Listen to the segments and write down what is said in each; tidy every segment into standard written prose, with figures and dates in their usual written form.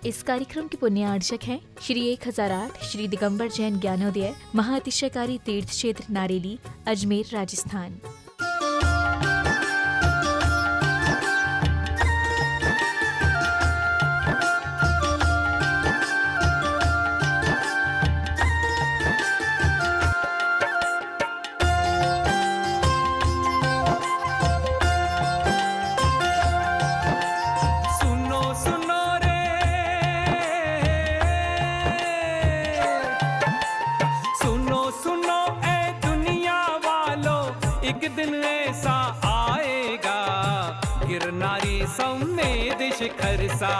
इस कार्यक्रम के पुण्यार्चक हैं श्री 1008 श्री दिगंबर जैन ज्ञानोदय महाअतिशयकारी तीर्थ क्षेत्र नारेली, अजमेर, राजस्थान। शिखर सा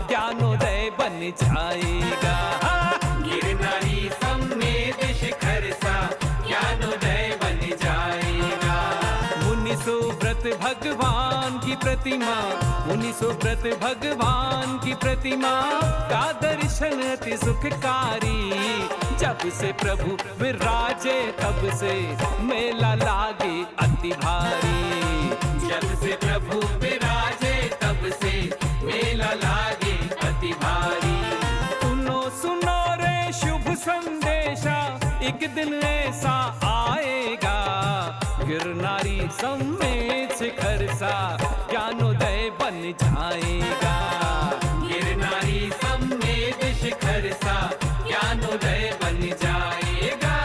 ज्ञानोदय बन जाएगा। गिरनारी समेत शिखर सा ज्ञानोदय बन जाएगा। मुनि सुव्रत भगवान की प्रतिमा, मुनि सुव्रत भगवान की प्रतिमा का दर्शन अति सुखकारी। जब से प्रभु विराजे तब से मेला लागे अति भारी। जब से प्रभु विराजे तब से मेला लागे अति भारी। सुनो सुनो रे शुभ संदेशा, एक दिन ऐसा आएगा। गिरनारी समेत शिखर सा ज्ञानोदय बन जाएगा। गिरनारी समेत शिखर सा ज्ञानोदय बन जाएगा।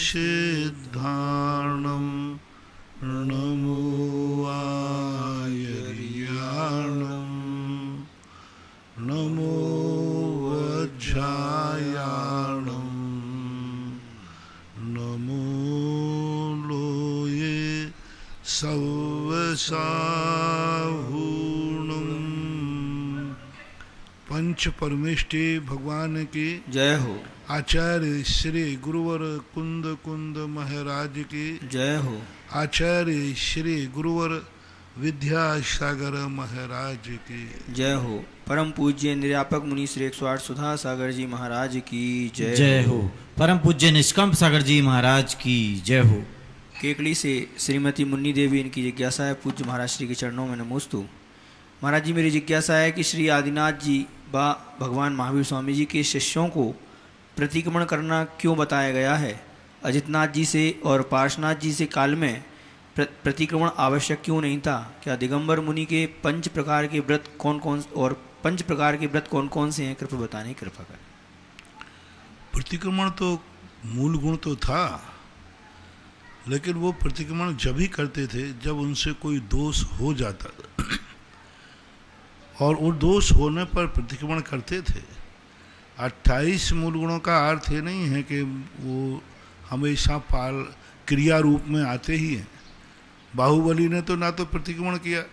सिद्धार्णं नमो आयर्याणं नमो वज्रायाणं नमो लोये सवसाहूणं। पंच परमेष्टि भगवान की जय हो। आचार्य श्री गुरुवर कुंद कुंद महाराज की जय हो। आचार्य श्री गुरुवर विद्यासागर महाराज की जय हो। परम पूज्य निर्यापक मुनि श्री 108 सुधा सागर जी महाराज की जय जय हो। परम पूज्य निष्कंप सागर जी महाराज की जय हो। केकड़ी से श्रीमती मुन्नी देवी, इनकी जिज्ञासा है, पूज्य महाराज श्री के चरणों में नमोस्तु। महाराज जी, मेरी जिज्ञासा है कि श्री आदिनाथ जी व भगवान महावीर स्वामी जी के शिष्यों को प्रतिक्रमण करना क्यों बताया गया है? अजितनाथ जी से और पार्श्वनाथ जी से काल में प्रतिक्रमण आवश्यक क्यों नहीं था? क्या दिगंबर मुनि के 5 प्रकार के व्रत कौन कौन और 5 प्रकार के व्रत कौन कौन से हैं? कृपया बताने की कृपा करें। प्रतिक्रमण तो मूल गुण तो था, लेकिन वो प्रतिक्रमण जब ही करते थे जब उनसे कोई दोष हो जाता था और वो दोष होने पर प्रतिक्रमण करते थे। 28 मूल गुणों का अर्थ ये नहीं है कि वो हमेशा पाल क्रिया रूप में आते ही हैं। बाहुबली ने तो ना तो प्रतिक्रमण किया,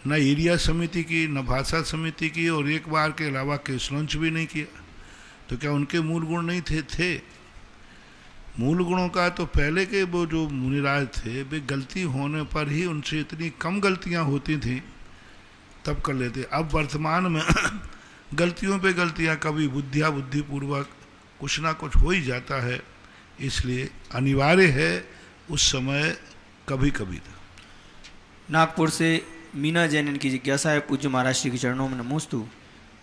न एरिया समिति की, न भाषा समिति की, और एक बार के अलावा केसलंच भी नहीं किया। तो क्या उनके मूल गुण नहीं थे? मूल गुणों का तो पहले के वो जो मुनिराज थे, वे गलती होने पर ही उनसे इतनी कम गलतियां होती थी तब कर लेते। अब वर्तमान में गलतियों पे गलतियां, कभी बुद्धिपूर्वक कुछ ना कुछ हो ही जाता है, इसलिए अनिवार्य है उस समय कभी कभी था। नागपुर से मीना जैन, इनकी जिज्ञासा है, पूज्य महाराज श्री के चरणों में नमोस्तु।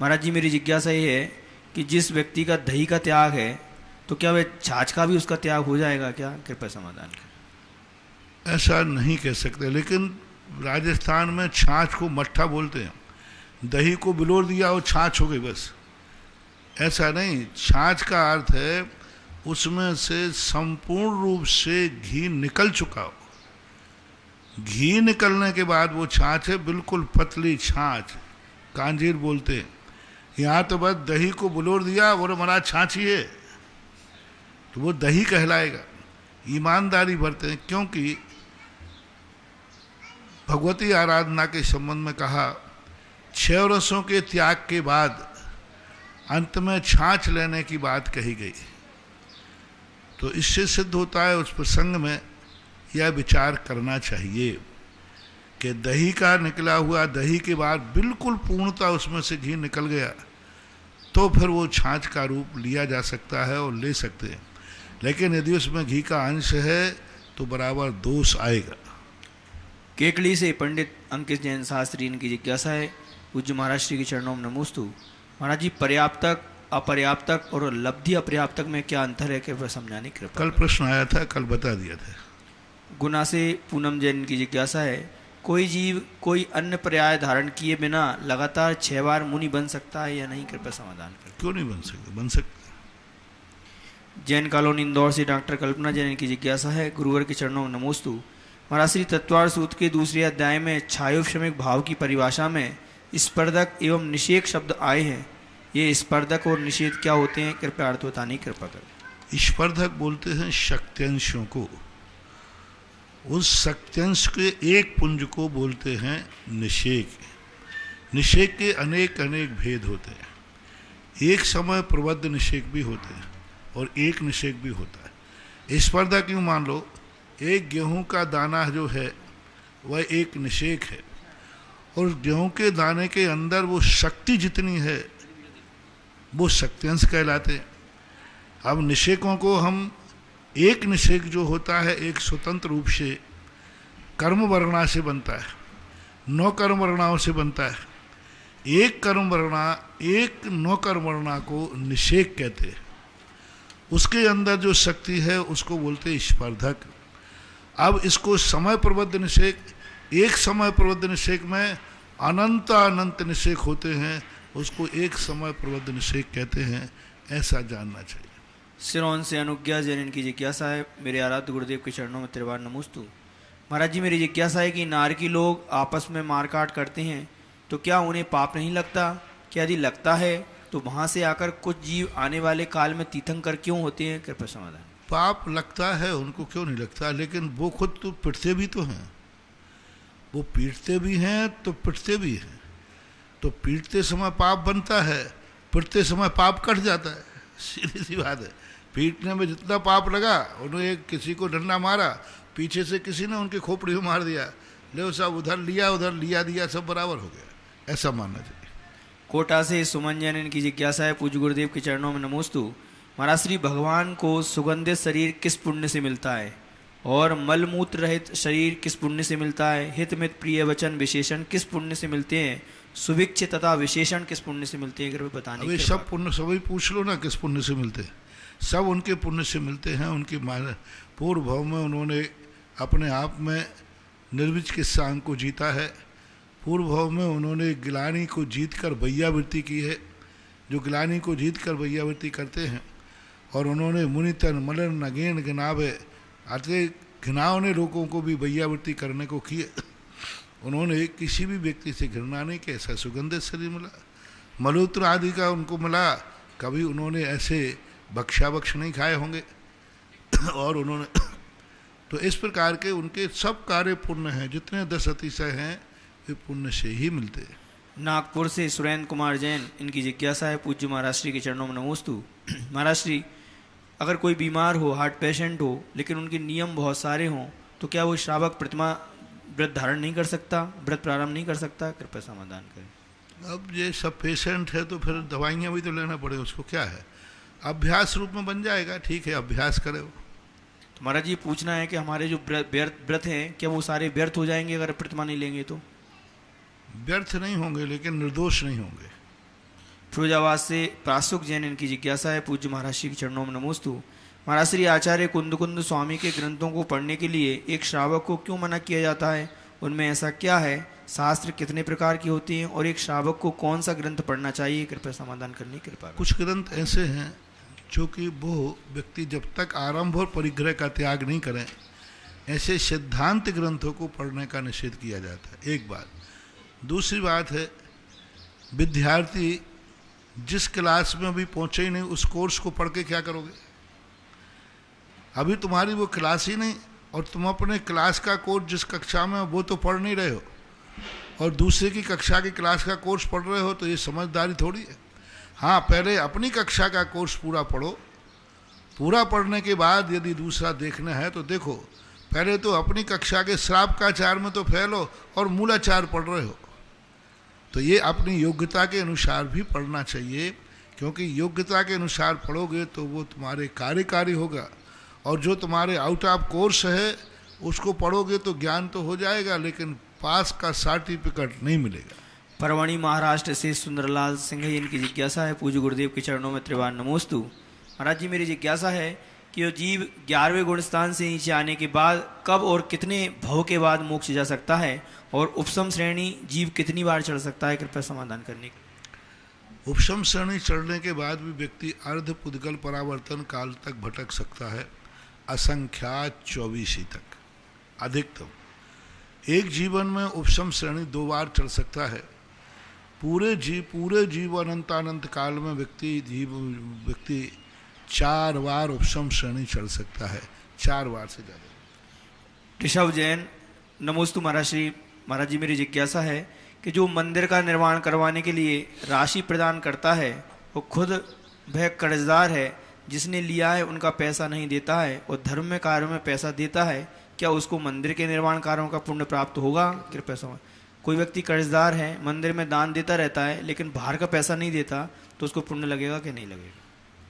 महाराज जी, मेरी जिज्ञासा ये है कि जिस व्यक्ति का दही का त्याग है तो क्या वह छाछ का भी उसका त्याग हो जाएगा क्या? कृपया समाधान करें। ऐसा नहीं कह सकते, लेकिन राजस्थान में छाछ को मट्ठा बोलते हैं। दही को बिलोर दिया और छाछ हो गई, बस। ऐसा नहीं, छाछ का अर्थ है उसमें से संपूर्ण रूप से घी निकल चुका हो। घी निकलने के बाद वो छाछ है, बिल्कुल पतली छाछ, कांजीर बोलते हैं। यहाँ तो बस दही को बिलोर दिया और हमारा छाछ ही है, तो वो दही कहलाएगा। ईमानदारी बरतें, क्योंकि भगवती आराधना के संबंध में कहा 6 रसों के त्याग के बाद अंत में छाछ लेने की बात कही गई। तो इससे सिद्ध होता है उस प्रसंग में यह विचार करना चाहिए कि दही का निकला हुआ दही के बाद बिल्कुल पूर्णता उसमें से घी निकल गया तो फिर वो छाछ का रूप लिया जा सकता है और ले सकते हैं, लेकिन यदि उसमें घी का अंश है तो बराबर दोष आएगा। केकड़ी से पंडित अंकित जैन शास्त्री इनकी जिज्ञासा है। पूज्य महाराज श्री के चरणों में नमोस्तु। महाराज जी, पर्याप्तक, अपर्याप्तक और लब्धि अपर्याप्तक में क्या अंतर है, कृपया समझाने की कृपा। कल प्रश्न आया था, कल बता दिया था। गुना से पूनम जैन की जिज्ञासा है। कोई जीव कोई अन्य पर्याय धारण किए बिना लगातार 6 बार मुनि बन सकता है या नहीं, कृपया समाधान करें। क्यों नहीं बन सकता? बन सकता। जैन कॉलोनी इंदौर से डॉक्टर कल्पना जैन की जिज्ञासा है। गुरुवर के चरणों में नमोस्तु। महाराज श्री तत्वार सूत्र के दूसरे अध्याय में छायोपशमिक भाव की परिभाषा में स्पर्धक एवं निषेध शब्द आए हैं। ये स्पर्धक और निषेध क्या होते हैं, कृपया अर्थ बताने की कृपा करें। स्पर्धक बोलते हैं शक्त्यंशों को, उस शक्त्यंश के एक पुंज को बोलते हैं निषेक। निषेक के अनेक अनेक भेद होते हैं। एक समय प्रबद्ध निषेक भी होते हैं और एक निषेक भी होता है। स्पर्धक यूँ मान लो, एक गेहूं का दाना जो है वह एक निषेक है और गेहूं के दाने के अंदर वो शक्ति जितनी है वो शक्त्यंश कहलाते हैं। अब निषेकों को हम एक निषेक जो होता है एक स्वतंत्र रूप से कर्म वर्णा से बनता है, 9 कर्म वर्णाओं से बनता है। एक कर्म वर्णा, एक 9 कर्म वर्णा को निषेक कहते हैं। उसके अंदर जो शक्ति है उसको बोलते हैं स्पर्धक। अब इसको समय प्रबद्ध निषेक, एक समय प्रबद्ध निषेक में अनंत अनंत निषेक होते हैं, उसको एक समय प्रबद्ध निषेक कहते हैं, ऐसा जानना चाहिए। सिरोन से अनुज्ञा जैन इनकी जिज्ञासा है। मेरे आराध्य गुरुदेव के चरणों में त्रिवार नमोस्तु। महाराज जी, मेरी जिज्ञासा है कि नारकी लोग आपस में मारकाट करते हैं तो क्या उन्हें पाप नहीं लगता? क्या यदि लगता है तो वहाँ से आकर कुछ जीव आने वाले काल में तीर्थंकर क्यों होते हैं, कृपया समाधान। पाप लगता है उनको, क्यों नहीं लगता, लेकिन वो खुद तो पिटते भी तो हैं। वो पीटते भी हैं तो पिटते भी हैं। तो पीटते समय पाप बनता है, पिटते समय पाप कट जाता है। सीधी सी बात है। पीटने में जितना पाप लगा, उन्होंने किसी को डंडा मारा, पीछे से किसी ने उनके खोपड़ी में मार दिया, ले सब उधर लिया उधर लिया दिया, सब बराबर हो गया, ऐसा मानना चाहिए। कोटा से सुमन जैन इनकी जिज्ञासा है। पूज्य गुरुदेव के चरणों में नमोस्तु। महाराज श्री, भगवान को सुगंधित शरीर किस पुण्य से मिलता है और मलमूत्र रहित शरीर किस पुण्य से मिलता है? हित मित प्रिय वचन विशेषण किस पुण्य से मिलते हैं? सुभिक्ष तथा विशेषण किस पुण्य से मिलते हैं, कृपया बताने। अभी सब पुण्य सभी पूछ लो ना किस पुण्य से मिलते हैं। सब उनके पुण्य से मिलते हैं। उनके पूर्व भाव में उन्होंने अपने आप में निर्विच के सांग को जीता है। पूर्व भाव में उन्होंने गिलानी को जीत कर भैयावृत्ति की है। जो गिलानी को जीत कर भैयावृत्ति करते हैं, और उन्होंने मुनितन मलन नगेन गिनावे, आते घिनाव ने लोगों को भी भैयावृत्ति करने को किए। उन्होंने किसी भी व्यक्ति से घृणा नहीं कि ऐसा सुगंधित शरीर मिला, मलूत्र आदि का उनको मिला, कभी उन्होंने ऐसे भक्ष्याभक्ष नहीं खाए होंगे। और उन्होंने तो इस प्रकार के उनके सब कार्य पुण्य हैं, जितने 10 अतिशय हैं वे पुण्य से ही मिलते हैं। नागपुर से सुरेंद्र कुमार जैन इनकी जिज्ञासा है। पूज्य महाराज श्री के चरणों में नमोस्तु। महाराज श्री, अगर कोई बीमार हो, हार्ट पेशेंट हो, लेकिन उनके नियम बहुत सारे हों, तो क्या वो श्रावक प्रतिमा व्रत धारण नहीं कर सकता, व्रत प्रारंभ नहीं कर सकता, कृपया समाधान करें। अब ये सब पेशेंट है तो फिर दवाइयाँ भी तो लेना पड़े, उसको क्या है, अभ्यास रूप में बन जाएगा। ठीक है, अभ्यास करे वो। तो महाराज जी, पूछना है कि हमारे जो व्रत हैं क्या वो सारे व्यर्थ हो जाएंगे अगर प्रतिमा नहीं लेंगे? तो व्यर्थ नहीं होंगे, लेकिन निर्दोष नहीं होंगे। फिरोजाबाद से प्रासुक जैन इनकी जिज्ञासा है। पूज्य महाराज श्री के चरणों में नमोस्तु। महाराज श्री, आचार्य कुंद स्वामी के ग्रंथों को पढ़ने के लिए एक श्रावक को क्यों मना किया जाता है? उनमें ऐसा क्या है? शास्त्र कितने प्रकार की होती हैं और एक श्रावक को कौन सा ग्रंथ पढ़ना चाहिए, कृपया समाधान करने की कृपा। कुछ ग्रंथ ऐसे हैं जो कि वो व्यक्ति जब तक आरंभ और परिग्रह का त्याग नहीं करें, ऐसे सिद्धांत ग्रंथों को पढ़ने का निषेध किया जाता है। एक बात। दूसरी बात है, विद्यार्थी जिस क्लास में अभी पहुंचे ही नहीं, उस कोर्स को पढ़ के क्या करोगे? अभी तुम्हारी वो क्लास ही नहीं, और तुम अपने क्लास का कोर्स जिस कक्षा में वो तो पढ़ नहीं रहे हो। और दूसरे की कक्षा की क्लास का कोर्स पढ़ रहे हो तो ये समझदारी थोड़ी है। हाँ, पहले अपनी कक्षा का कोर्स पूरा पढ़ो, पूरा पढ़ने के बाद यदि दूसरा देखना है तो देखो। पहले तो अपनी कक्षा के श्रावकाचार में तो फेल हो और मूलाचार पढ़ रहे हो, तो ये अपनी योग्यता के अनुसार भी पढ़ना चाहिए, क्योंकि योग्यता के अनुसार पढ़ोगे तो वो तुम्हारे कार्यकारी होगा, और जो तुम्हारे आउट ऑफ कोर्स है उसको पढ़ोगे तो ज्ञान तो हो जाएगा, लेकिन पास का सर्टिफिकेट नहीं मिलेगा। परवणी महाराष्ट्र से सुंदरलाल सिंह जी, इनकी जिज्ञासा है, पूज्य गुरुदेव के चरणों में त्रिवार नमोस्तु। महाराज जी, मेरी जिज्ञासा है कि जो जीव 11वें गुण स्थान से नीचे आने के बाद कब और कितने भव के बाद मोक्ष जा सकता है, और उपसम श्रेणी जीव कितनी बार चढ़ सकता है, कृपया समाधान करने की। उपसम श्रेणी चढ़ने के बाद भी व्यक्ति अर्ध पुद्गल परावर्तन काल तक भटक सकता है, असंख्यात 24 तक अधिकतम। एक जीवन में उपसम श्रेणी 2 बार चढ़ सकता है। पूरे जीव अनंतानंत काल में व्यक्ति 4 बार उपसम श्रेणी चढ़ सकता है, 4 बार से ज़्यादा। ऋषभ जैन, नमोस्तु महाराज श्री। महाराज जी, मेरी जिज्ञासा है कि जो मंदिर का निर्माण करवाने के लिए राशि प्रदान करता है वो खुद वह कर्जदार है, जिसने लिया है उनका पैसा नहीं देता है और धर्म में कार्यों में पैसा देता है, क्या उसको मंदिर के निर्माण कार्यों का पुण्य प्राप्त होगा, कृपया समझ। कोई व्यक्ति कर्जदार है, मंदिर में दान देता रहता है लेकिन बाहर का पैसा नहीं देता, तो उसको पुण्य लगेगा कि नहीं लगेगा?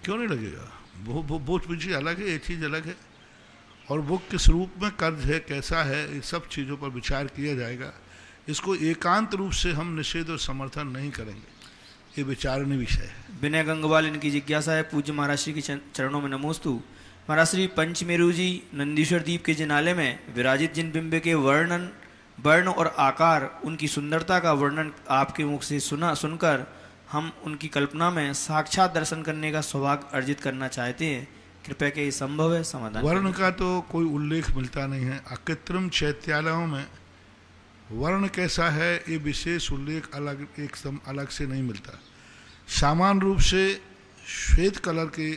क्यों नहीं लगेगा? वो चीज़ अलग है, ये चीज़ अलग है, और वो किस रूप में कर्ज है, कैसा है, ये सब चीज़ों पर विचार किया जाएगा। इसको एकांत रूप से हम निषेध और समर्थन नहीं करेंगे, ये विचारणीय विषय है। विनय गंगवाल, इनकी जिज्ञासा है, पूज्य महाराज श्री के चरणों में नमोस्तु। महाराज श्री, पंचमेरु जी नंदीश्वर द्वीप के जिनाले में विराजित जिन बिंब के वर्ण और आकार, उनकी सुंदरता का वर्णन आपके मुख से सुनकर हम उनकी कल्पना में साक्षात दर्शन करने का सौभाग्य अर्जित करना चाहते हैं, कृपया क्या ये संभव है, समाधान। वर्ण का तो कोई उल्लेख मिलता नहीं है। अकृत्रिम चैत्यालयों में वर्ण कैसा है ये विशेष उल्लेख एकदम अलग से नहीं मिलता। सामान्य रूप से श्वेत कलर के,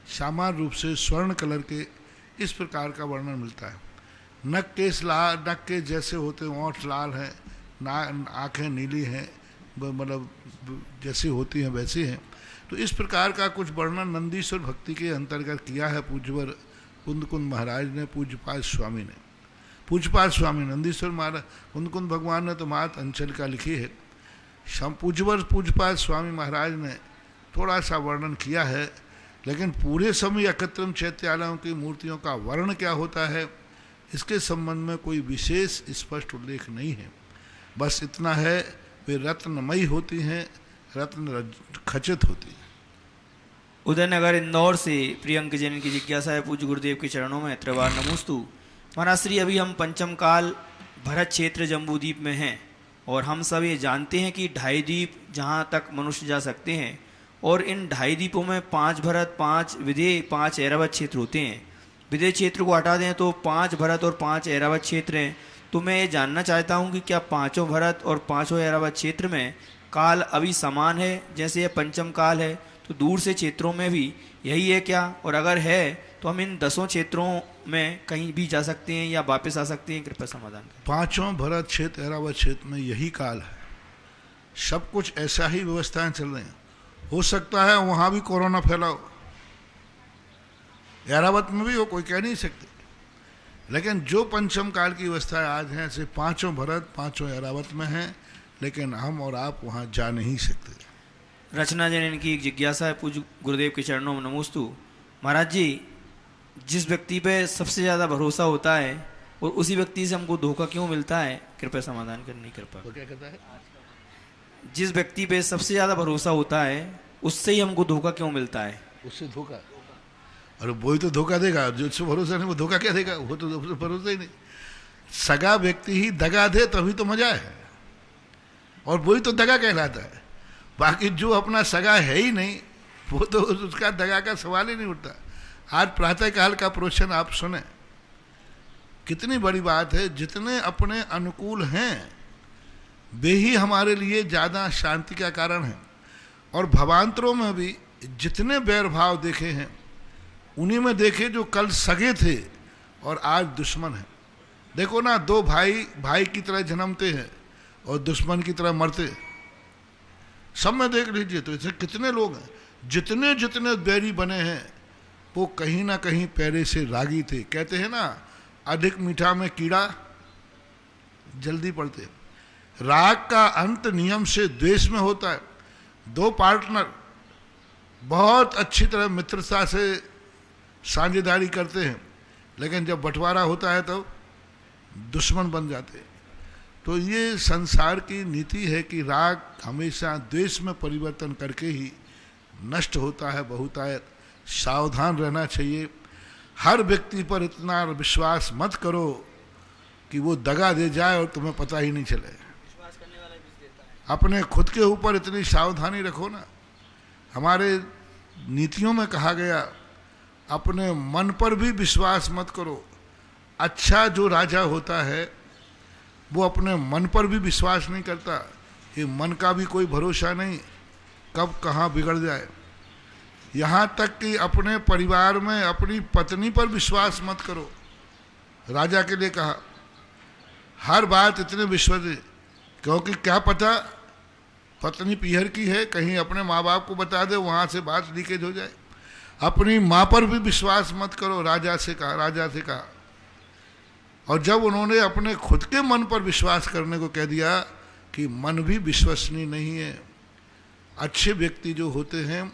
सामान्य रूप से स्वर्ण कलर के, इस प्रकार का वर्णन मिलता है। नक के जैसे होते हैं, ओंठ लाल हैं, आँखें नीली हैं, मतलब जैसी होती हैं वैसी हैं। तो इस प्रकार का कुछ वर्णन नंदीश्वर भक्ति के अंतर्गत किया है पूज्यवर कुंद महाराज ने, पूज्यपाद स्वामी नंदीश्वर महाराज कुंद भगवान ने तो मात अंचलिका लिखी है। पूज्यपाद स्वामी महाराज ने थोड़ा सा वर्णन किया है, लेकिन पूरे समय अकृत्रिम चैत्यालयों की मूर्तियों का वर्ण क्या होता है इसके संबंध में कोई विशेष स्पष्ट उल्लेख नहीं है। बस इतना है, वे रत्नमयी होती हैं, रत्न खचित होती है। उदयनगर इंदौर से प्रियंक जैन की जिज्ञासा है, पूज्य गुरुदेव के चरणों में त्रिवार नमोस्तु। महाराज श्री, अभी हम पंचम काल भरत क्षेत्र जम्बूद्वीप में हैं और हम सब ये जानते हैं कि 2.5 द्वीप जहाँ तक मनुष्य जा सकते हैं, और इन 2.5 द्वीपों में 5 भरत, 5 विदेह, 5 ऐरावत क्षेत्र होते हैं। विदेह क्षेत्र को हटा दें तो 5 भरत और 5 ऐरावत क्षेत्र हैं। तो मैं ये जानना चाहता हूँ कि क्या 5 भरत और 5 ऐरावत क्षेत्र में काल अभी समान है, जैसे यह पंचम काल है, तो दूर से क्षेत्रों में भी यही है क्या? और अगर है तो हम इन 10 क्षेत्रों में कहीं भी जा सकते हैं या वापस आ सकते हैं, कृपया समाधान करें। 5 भरत क्षेत्र, ऐरावत क्षेत्र में यही काल है, सब कुछ ऐसा ही व्यवस्थाएं चल रही हैं। हो सकता है वहाँ भी कोरोना फैलाओ, ऐरावत में भी हो, कोई कह नहीं सकते, लेकिन जो पंचम काल की व्यवस्थाएं आज हैं से 5 भरत 5 ऐरावत में हैं, लेकिन हम और आप वहाँ जा नहीं सकते। रचना जैन, इनकी एक जिज्ञासा है, पूज्य गुरुदेव के चरणों में नमोस्तु। महाराज जी, जिस व्यक्ति पे सबसे ज़्यादा भरोसा होता है और उसी व्यक्ति से हमको धोखा क्यों मिलता है, कृपया समाधान करने की कृपा। वो क्या कहता है? जिस व्यक्ति पे सबसे ज़्यादा भरोसा होता है उससे ही हमको धोखा क्यों मिलता है? उससे धोखा, अरे वही तो धोखा देगा, जो उससे भरोसा नहीं वो धोखा क्या देगा? वो तो भरोसा ही नहीं। सगा व्यक्ति ही दगा दे तभी तो मजा है, और वही तो दगा कहलाता है। बाकी जो अपना सगा है ही नहीं, वो तो उसका दगा का सवाल ही नहीं उठता। आज प्रातःकाल का प्रवचन आप सुने, कितनी बड़ी बात है। जितने अपने अनुकूल हैं वे ही हमारे लिए ज़्यादा शांति का कारण हैं, और भवांतरों में भी जितने बैर भाव देखे हैं उन्हीं में देखे जो कल सगे थे और आज दुश्मन हैं। देखो ना, 2 भाई की तरह जन्मते हैं और दुश्मन की तरह मरते। सब में देख लीजिए तो ऐसे कितने लोग हैं, जितने जितने बैरी बने हैं वो कहीं ना कहीं पहले से रागी थे। कहते हैं ना, अधिक मीठा में कीड़ा जल्दी पड़ते। राग का अंत नियम से द्वेष में होता है। दो पार्टनर बहुत अच्छी तरह मित्रता से साझेदारी करते हैं, लेकिन जब बंटवारा होता है तब दुश्मन बन जाते हैं। तो ये संसार की नीति है कि राग हमेशा द्वेष में परिवर्तन करके ही नष्ट होता है बहुतायत। सावधान रहना चाहिए। हर व्यक्ति पर इतना विश्वास मत करो कि वो दगा दे जाए और तुम्हें पता ही नहीं चले। अपने खुद के ऊपर इतनी सावधानी रखो ना। हमारे नीतियों में कहा गया, अपने मन पर भी विश्वास मत करो। अच्छा जो राजा होता है वो अपने मन पर भी विश्वास नहीं करता। ये मन का भी कोई भरोसा नहीं, कब कहाँ बिगड़ जाए। यहाँ तक कि अपने परिवार में अपनी पत्नी पर विश्वास मत करो। राजा के लिए कहा, हर बात इतने विश्वास, क्योंकि क्या पता पत्नी पीहर की है, कहीं अपने माँ बाप को बता दे, वहाँ से बात लीकेज हो जाए। अपनी माँ पर भी विश्वास मत करो, राजा से कहा। और जब उन्होंने अपने खुद के मन पर विश्वास करने को कह दिया कि मन भी विश्वसनीय नहीं है। अच्छे व्यक्ति जो होते हैं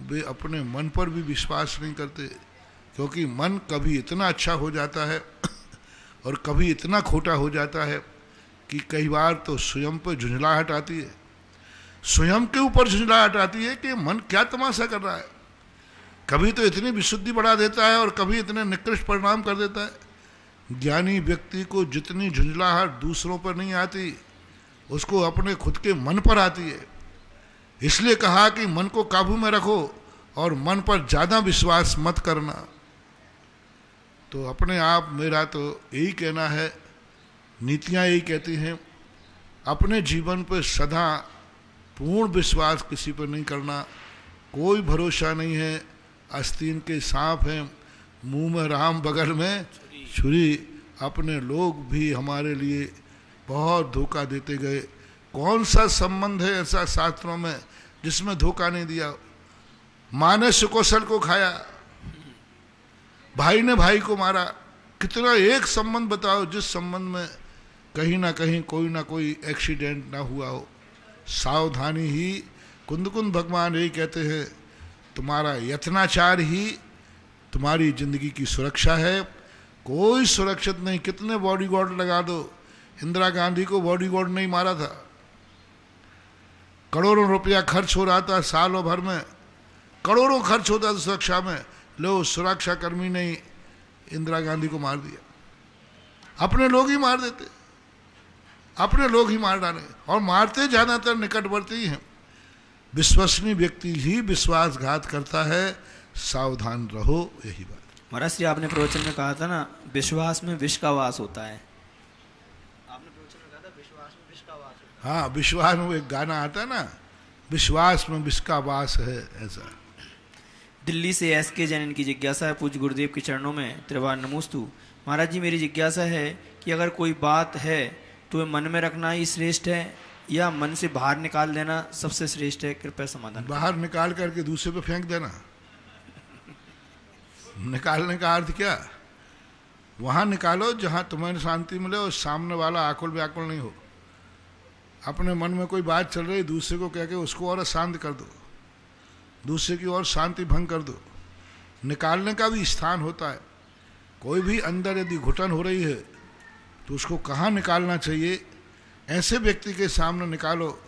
वे अपने मन पर भी विश्वास नहीं करते, क्योंकि मन कभी इतना अच्छा हो जाता है और कभी इतना खोटा हो जाता है कि कई बार तो स्वयं पर झुंझलाहट आती है। स्वयं के ऊपर झुंझलाहट आती है कि मन क्या तमाशा कर रहा है। कभी तो इतनी विशुद्धि बढ़ा देता है और कभी इतने निकृष्ट परिणाम कर देता है। ज्ञानी व्यक्ति को जितनी झुंझलाहट दूसरों पर नहीं आती, उसको अपने खुद के मन पर आती है। इसलिए कहा कि मन को काबू में रखो और मन पर ज़्यादा विश्वास मत करना। तो अपने आप मेरा तो यही कहना है, नीतियाँ यही कहती हैं, अपने जीवन पर सदा पूर्ण विश्वास किसी पर नहीं करना। कोई भरोसा नहीं है। आस्तीन के सांप हैं, मुंह में राम बगल में छुरी। अपने लोग भी हमारे लिए बहुत धोखा देते गए। कौन सा संबंध है ऐसा शास्त्रों में जिसमें धोखा नहीं दिया। माँ ने सुकौशल को खाया, भाई ने भाई को मारा। कितना एक संबंध बताओ जिस संबंध में कहीं ना कोई एक्सीडेंट ना हुआ हो। सावधानी ही, कुंद भगवान यही कहते हैं, तुम्हारा यत्नाचार ही तुम्हारी जिंदगी की सुरक्षा है। कोई सुरक्षित नहीं। कितने बॉडीगार्ड लगा दो, इंदिरा गांधी को बॉडीगार्ड नहीं मारा था। करोड़ों रुपया खर्च हो रहा था, सालों भर में करोड़ों खर्च होता था सुरक्षा में। लो, सुरक्षा कर्मी ने इंदिरा गांधी को मार दिया। अपने लोग ही मार देते, अपने लोग ही मार डाले, और मारते ज़्यादातर निकटवर्ती ही हैं। विश्वसनीय व्यक्ति ही विश्वासघात करता है। सावधान रहो, यही बात। महाराज श्री, आपने प्रवचन में कहा था ना, विश्वास में विष का वास होता है। आपने प्रवचन में कहा था विश्वास में विष का वास होता है। हाँ, विश्वास में एक गाना आता है ना, विश्वास में विष का वास है, ऐसा। दिल्ली से SK जैन की जिज्ञासा है, पूज्य गुरुदेव के चरणों में त्रिवार नमोस्तु। महाराज जी, मेरी जिज्ञासा है कि अगर कोई बात है तो मन में रखना ही श्रेष्ठ है या मन से बाहर निकाल देना सबसे श्रेष्ठ है? कृपया समाधान। बाहर निकाल करके दूसरे पे फेंक देना। निकालने का अर्थ क्या? वहाँ निकालो जहाँ तुम्हें शांति मिले और सामने वाला आकुल व्याकुल नहीं हो। अपने मन में कोई बात चल रही, दूसरे को कह के उसको और शांत कर दो, दूसरे की ओर शांति भंग कर दो। निकालने का भी स्थान होता है। कोई भी अंदर यदि घुटन हो रही है तो उसको कहाँ निकालना चाहिए? ऐसे व्यक्ति के सामने निकालो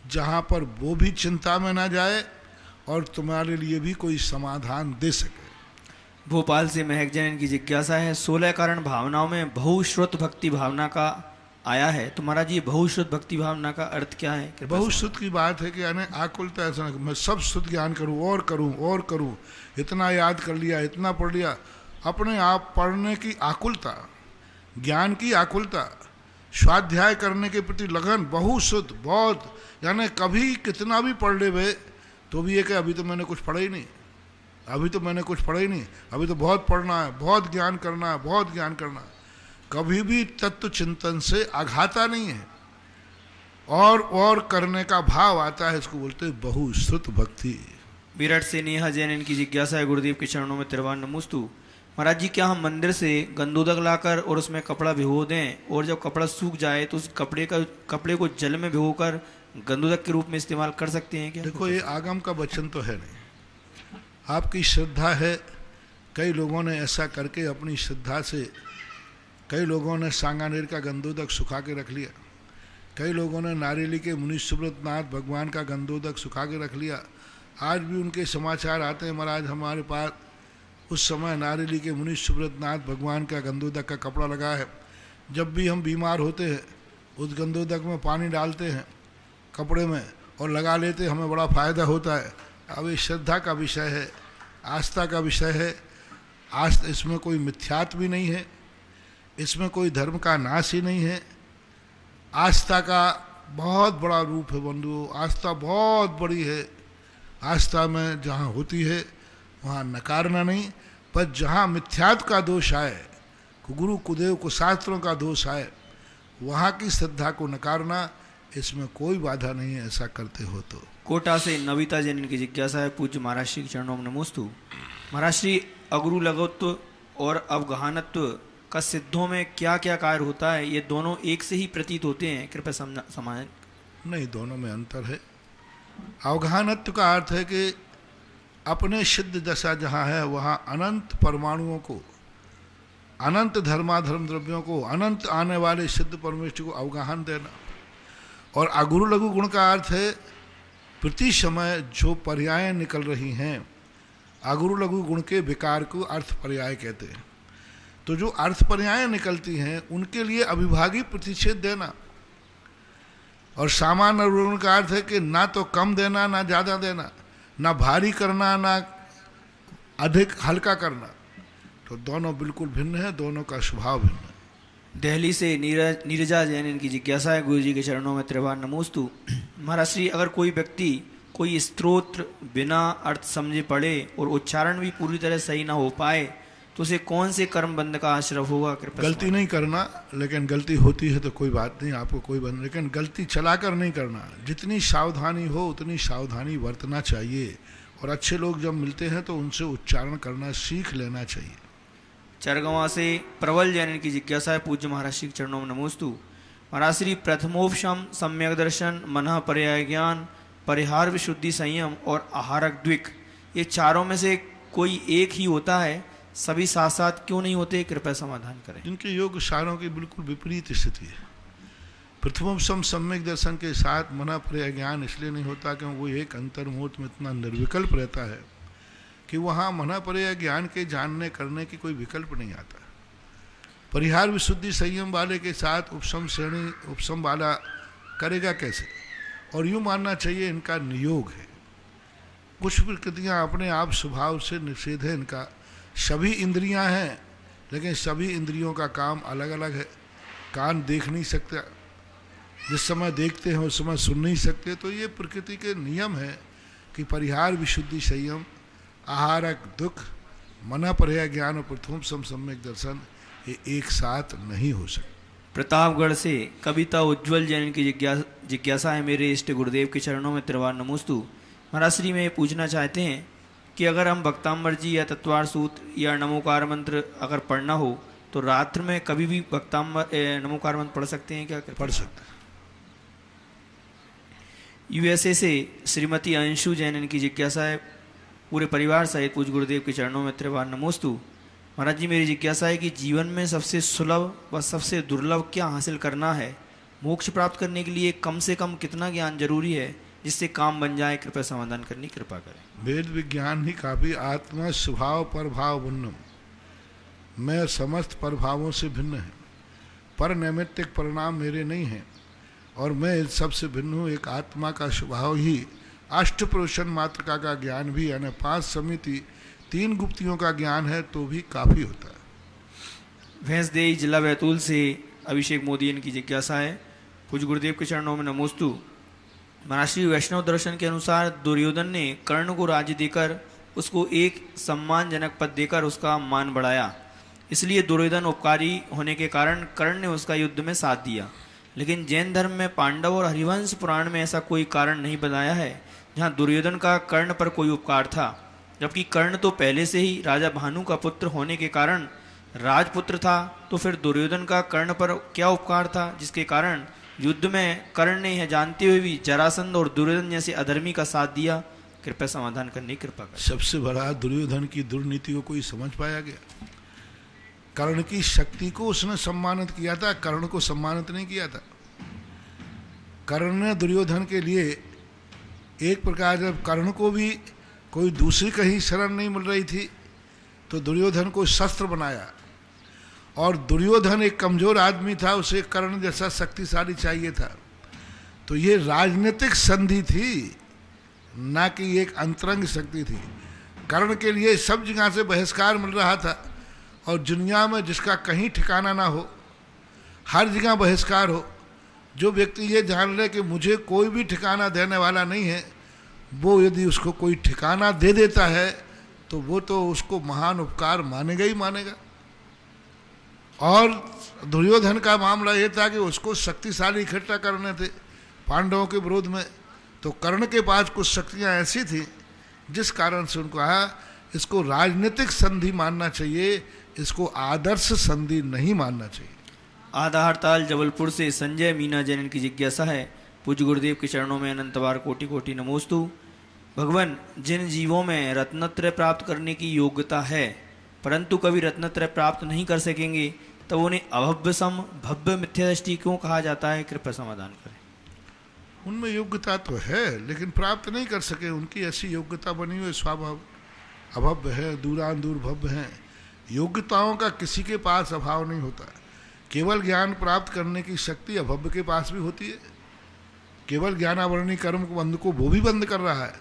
जहाँ पर वो भी चिंता में ना जाए और तुम्हारे लिए भी कोई समाधान दे सके। भोपाल से महक जैन की जिज्ञासा है, 16 कारण भावनाओं में बहुश्रुत भक्ति भावना का आया है, तो महाराज जी बहुश्रुत भक्ति भावना का अर्थ क्या है? बहुश्रुत की बात है कि यानी आकुलता, ऐसा मैं सब शुद्ध ज्ञान करूं और करूं, इतना याद कर लिया, इतना पढ़ लिया। अपने आप पढ़ने की आकुलता, ज्ञान की आकुलता, स्वाध्याय करने के प्रति लगन, बहुश्रुत, बहुत, यानी कभी कितना भी पढ़ ले वे तो भी ये कि अभी तो मैंने कुछ पढ़ा ही नहीं, अभी तो मैंने कुछ पढ़ा ही नहीं, अभी तो बहुत पढ़ना है, बहुत ज्ञान करना है, बहुत ज्ञान करना है। कभी भी तत्व चिंतन से आघाता नहीं है। और करने का भाव आता है, इसको बोलते हैं बहुश्रुत भक्ति। विराट से नेहा जैन इनकी जिज्ञासा है गुरुदेव के चरणों में तिरवान नमोस्तु। महाराज जी, क्या हम मंदिर से गंदोदक लाकर और उसमें कपड़ा भिगो दें और जब कपड़ा सूख जाए तो उस कपड़े को जल में भिगोकर गंदोदक के रूप में इस्तेमाल कर सकते हैं क्या? देखो, ये आगम का वचन तो है नहीं, आपकी श्रद्धा है। कई लोगों ने ऐसा करके अपनी श्रद्धा से, कई लोगों ने सांगानेर का गंदोदक सुखा के रख लिया, कई लोगों ने नारेली के मुनि सुब्रतनाथ भगवान का गंदोदक सुखा के रख लिया। आज भी उनके समाचार आते हैं, महाराज हमारे पास उस समय नारेली के मुनि सुब्रतनाथ भगवान का गंदोदक का कपड़ा लगा है। जब भी हम बीमार होते हैं उस गंदोदक में पानी डालते हैं कपड़े में और लगा लेते, हमें बड़ा फ़ायदा होता है। अब ये श्रद्धा का विषय है, आस्था का विषय है। इसमें कोई मिथ्यात्व भी नहीं है, इसमें कोई धर्म का नाश ही नहीं है। आस्था का बहुत बड़ा रूप है बंधुओं, आस्था बहुत बड़ी है। आस्था में जहाँ होती है वहाँ नकारना नहीं, पर जहाँ मिथ्यात्व का दोष आए, गुरु कुदेव को शास्त्रों का दोष आए, वहाँ की श्रद्धा को नकारना, इसमें कोई बाधा नहीं है, ऐसा करते हो तो। कोटा से नविता जैन इनकी जिज्ञासा है पूज्य महाराज श्री के चरणों में नमोस्तु। महाराज श्री, अगुरु लगत्व और अवगाहनत्व का सिद्धों में क्या क्या कार्य होता है? ये दोनों एक से ही प्रतीत होते हैं, कृपया समझाएं। नहीं, दोनों में अंतर है। अवगाहनत्व का अर्थ है कि अपने सिद्ध दशा जहाँ है वहाँ अनंत परमाणुओं को, अनंत धर्माधर्म द्रव्यों को, अनंत आने वाले सिद्ध परमेश्वर को अवगाहन देना। और अगुरु लघु गुण का अर्थ है प्रति समय जो पर्याय निकल रही हैं, अगुरु लघु गुण के विकार को अर्थ पर्याय कहते हैं। तो जो अर्थ पर्याय निकलती हैं उनके लिए अभिभागी प्रतिषेध देना। और सामान्य गुण का अर्थ है कि ना तो कम देना ना ज़्यादा देना, ना भारी करना ना अधिक हल्का करना। तो दोनों बिल्कुल भिन्न है, दोनों का स्वभाव भिन्न है। दिल्ली से नीरजा जैन इनकी जिज्ञासा है गुरु जी के चरणों में त्रिवार नमोस्तु। महाराज श्री, अगर कोई व्यक्ति कोई स्तोत्र बिना अर्थ समझे पढ़े और उच्चारण भी पूरी तरह सही ना हो पाए तो उसे कौन से कर्म बंध का आश्रय होगा? कृपया गलती नहीं करना, लेकिन गलती होती है तो कोई बात नहीं, आपको कोई बंध, लेकिन गलती चलाकर नहीं करना। जितनी सावधानी हो उतनी सावधानी बरतना चाहिए। और अच्छे लोग जब मिलते हैं तो उनसे उच्चारण करना सीख लेना चाहिए। चरगवा से प्रबल जैन की जिज्ञासा है पूज्य महाराज श्री के चरणों में नमोस्तु। महाराज श्री, प्रथमोपशम, सम्यक दर्शन, मनः पर्याय ज्ञान, परिहार विशुद्धि, संयम और आहारक द्विक, ये चारों में से कोई एक ही होता है, सभी साथ साथ क्यों नहीं होते? कृपया समाधान करें। इनके योग सारों की बिल्कुल विपरीत स्थिति है। प्रथमोपशम सम्यक दर्शन के साथ मनः पर्याय ज्ञान इसलिए नहीं होता क्योंकि वो एक अंतर्मुहूर्त में इतना निर्विकल्प रहता है कि वहाँ मनः पर्याय ज्ञान के जानने करने की कोई विकल्प नहीं आता। परिहार विशुद्धि संयम वाले के साथ उपशम श्रेणी उपशम वाला करेगा कैसे? और यूँ मानना चाहिए इनका नियोग है। कुछ प्रकृतियाँ अपने आप स्वभाव से निषेध है इनका। सभी इंद्रियां हैं लेकिन सभी इंद्रियों का काम अलग अलग है। कान देख नहीं सकता, जिस समय देखते हैं उस समय सुन नहीं सकते। तो ये प्रकृति के नियम है कि परिहार विशुद्धि संयम, आहारक दुख, मनः पर्याय ज्ञान और प्रथमोपशम सम्यक दर्शन ये एक साथ नहीं हो सकते। प्रतापगढ़ से कविता उज्ज्वल जैन की जिज्ञासा है मेरे इष्ट गुरुदेव के चरणों में त्रिवार नमोस्तु। महाराज श्री, में पूछना चाहते हैं कि अगर हम भक्तांबर जी या तत्वार सूत्र या नमोकार मंत्र अगर पढ़ना हो तो रात्र में कभी भी भक्तांबर नमोकार मंत्र पढ़ सकते हैं क्या? पढ़ सकते हैं। यूएसए से श्रीमती अंशु जैन इनकी जिज्ञासा है पूरे परिवार सहित पूज्य गुरुदेव के चरणों में त्रिवार नमोस्तु। महाराज जी, मेरी जिज्ञासा है कि जीवन में सबसे सुलभ व सबसे दुर्लभ क्या हासिल करना है? मोक्ष प्राप्त करने के लिए कम से कम कितना ज्ञान जरूरी है जिससे काम बन जाए? कृपया समाधान करने की कृपा करें। वेद विज्ञान ही काफी। आत्मा स्वभाव प्रभाव भिन्नम, मैं समस्त प्रभावों से भिन्न है, पर नैमित्तिक परिणाम मेरे नहीं हैं और मैं इन सबसे भिन्न हूँ। एक आत्मा का स्वभाव ही अष्टपुरुषन मातृका का ज्ञान भी, यानी 5 समिति 3 गुप्तियों का ज्ञान है तो भी काफ़ी होता है। भैंसदेही जिला बैतूल से अभिषेक मोदी इनकी जिज्ञासा है पूज्य गुरुदेव के चरणों में नमोस्तु। महाराज श्री, वैष्णव दर्शन के अनुसार दुर्योधन ने कर्ण को राज्य देकर उसको एक सम्मानजनक पद देकर उसका मान बढ़ाया, इसलिए दुर्योधन उपकारी होने के कारण कर्ण ने उसका युद्ध में साथ दिया। लेकिन जैन धर्म में पांडव और हरिवंश पुराण में ऐसा कोई कारण नहीं बताया है जहां दुर्योधन का कर्ण पर कोई उपकार था, जबकि कर्ण तो पहले से ही राजा भानु का पुत्र होने के कारण राजपुत्र था। तो फिर दुर्योधन का कर्ण पर क्या उपकार था जिसके कारण युद्ध में कर्ण ने यह जानते हुए भी जरासंध और दुर्योधन जैसे अधर्मी का साथ दिया? कृपया समाधान करने की कृपा करें। सबसे बड़ा दुर्योधन की दुर्नीति को कोई समझ पाया गया? कर्ण की शक्ति को उसने सम्मानित किया था, कर्ण को सम्मानित नहीं किया था। कर्ण ने दुर्योधन के लिए एक प्रकार, जब कर्ण को भी कोई दूसरी कहीं शरण नहीं मिल रही थी तो दुर्योधन को शस्त्र बनाया, और दुर्योधन एक कमजोर आदमी था, उसे कर्ण जैसा शक्तिशाली चाहिए था। तो ये राजनीतिक संधि थी, ना कि एक अंतरंग शक्ति थी। कर्ण के लिए सब जगह से बहिष्कार मिल रहा था, और दुनिया में जिसका कहीं ठिकाना ना हो, हर जगह बहिष्कार हो। जो व्यक्ति ये जान ले कि मुझे कोई भी ठिकाना देने वाला नहीं है, वो यदि उसको कोई ठिकाना दे देता है तो वो तो उसको महान उपकार मानेगा ही मानेगा। और दुर्योधन का मामला ये था कि उसको शक्तिशाली इकट्ठा करने थे पांडवों के विरोध में। तो कर्ण के पास कुछ शक्तियाँ ऐसी थी जिस कारण से उनको कहा इसको राजनीतिक संधि मानना चाहिए, इसको आदर्श संधि नहीं मानना चाहिए। आधा हड़ताल जबलपुर से संजय मीना जैन की जिज्ञासा है। पूज्य गुरुदेव के चरणों में अनंत बार कोटि कोटि नमोस्तु। भगवान, जिन जीवों में रत्नत्रय प्राप्त करने की योग्यता है परंतु कभी रत्नत्रय प्राप्त नहीं कर सकेंगे, तब उन्हें अभव्य सम भव्य मिथ्या दृष्टि क्यों कहा जाता है? कृपया समाधान करें। उनमें योग्यता तो है लेकिन प्राप्त नहीं कर सके, उनकी ऐसी योग्यता बनी हुई स्वभाव अभव्य है, दूरान दूर भव्य है। योग्यताओं का किसी के पास अभाव नहीं होता। केवल ज्ञान प्राप्त करने की शक्ति अभव्य के पास भी होती है। केवल ज्ञानावरणी कर्म को बंद को वो भी बंद कर रहा है,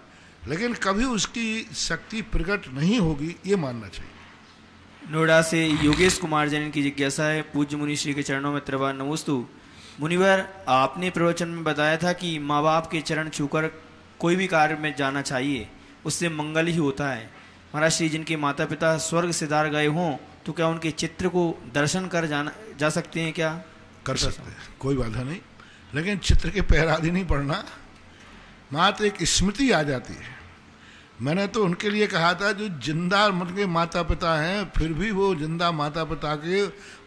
लेकिन कभी उसकी शक्ति प्रकट नहीं होगी, ये मानना चाहिए। नोएडा से योगेश कुमार जैन की जिज्ञासा है। पूज्य मुनि श्री के चरणों में त्रिवार नमोस्तु। मुनिवर, आपने प्रवचन में बताया था कि माँ बाप के चरण छूकर कोई भी कार्य में जाना चाहिए, उससे मंगल ही होता है। महाराज श्री, जिनके माता पिता स्वर्ग सिधार गए हों तो क्या उनके चित्र को दर्शन कर जा सकते हैं? क्या कर सकते हैं, कोई बाधा नहीं, लेकिन चित्र के पैर आदि नहीं पढ़ना। मात्र एक स्मृति आ जाती है। मैंने तो उनके लिए कहा था जो जिंदा उनके माता पिता हैं, फिर भी वो जिंदा माता पिता के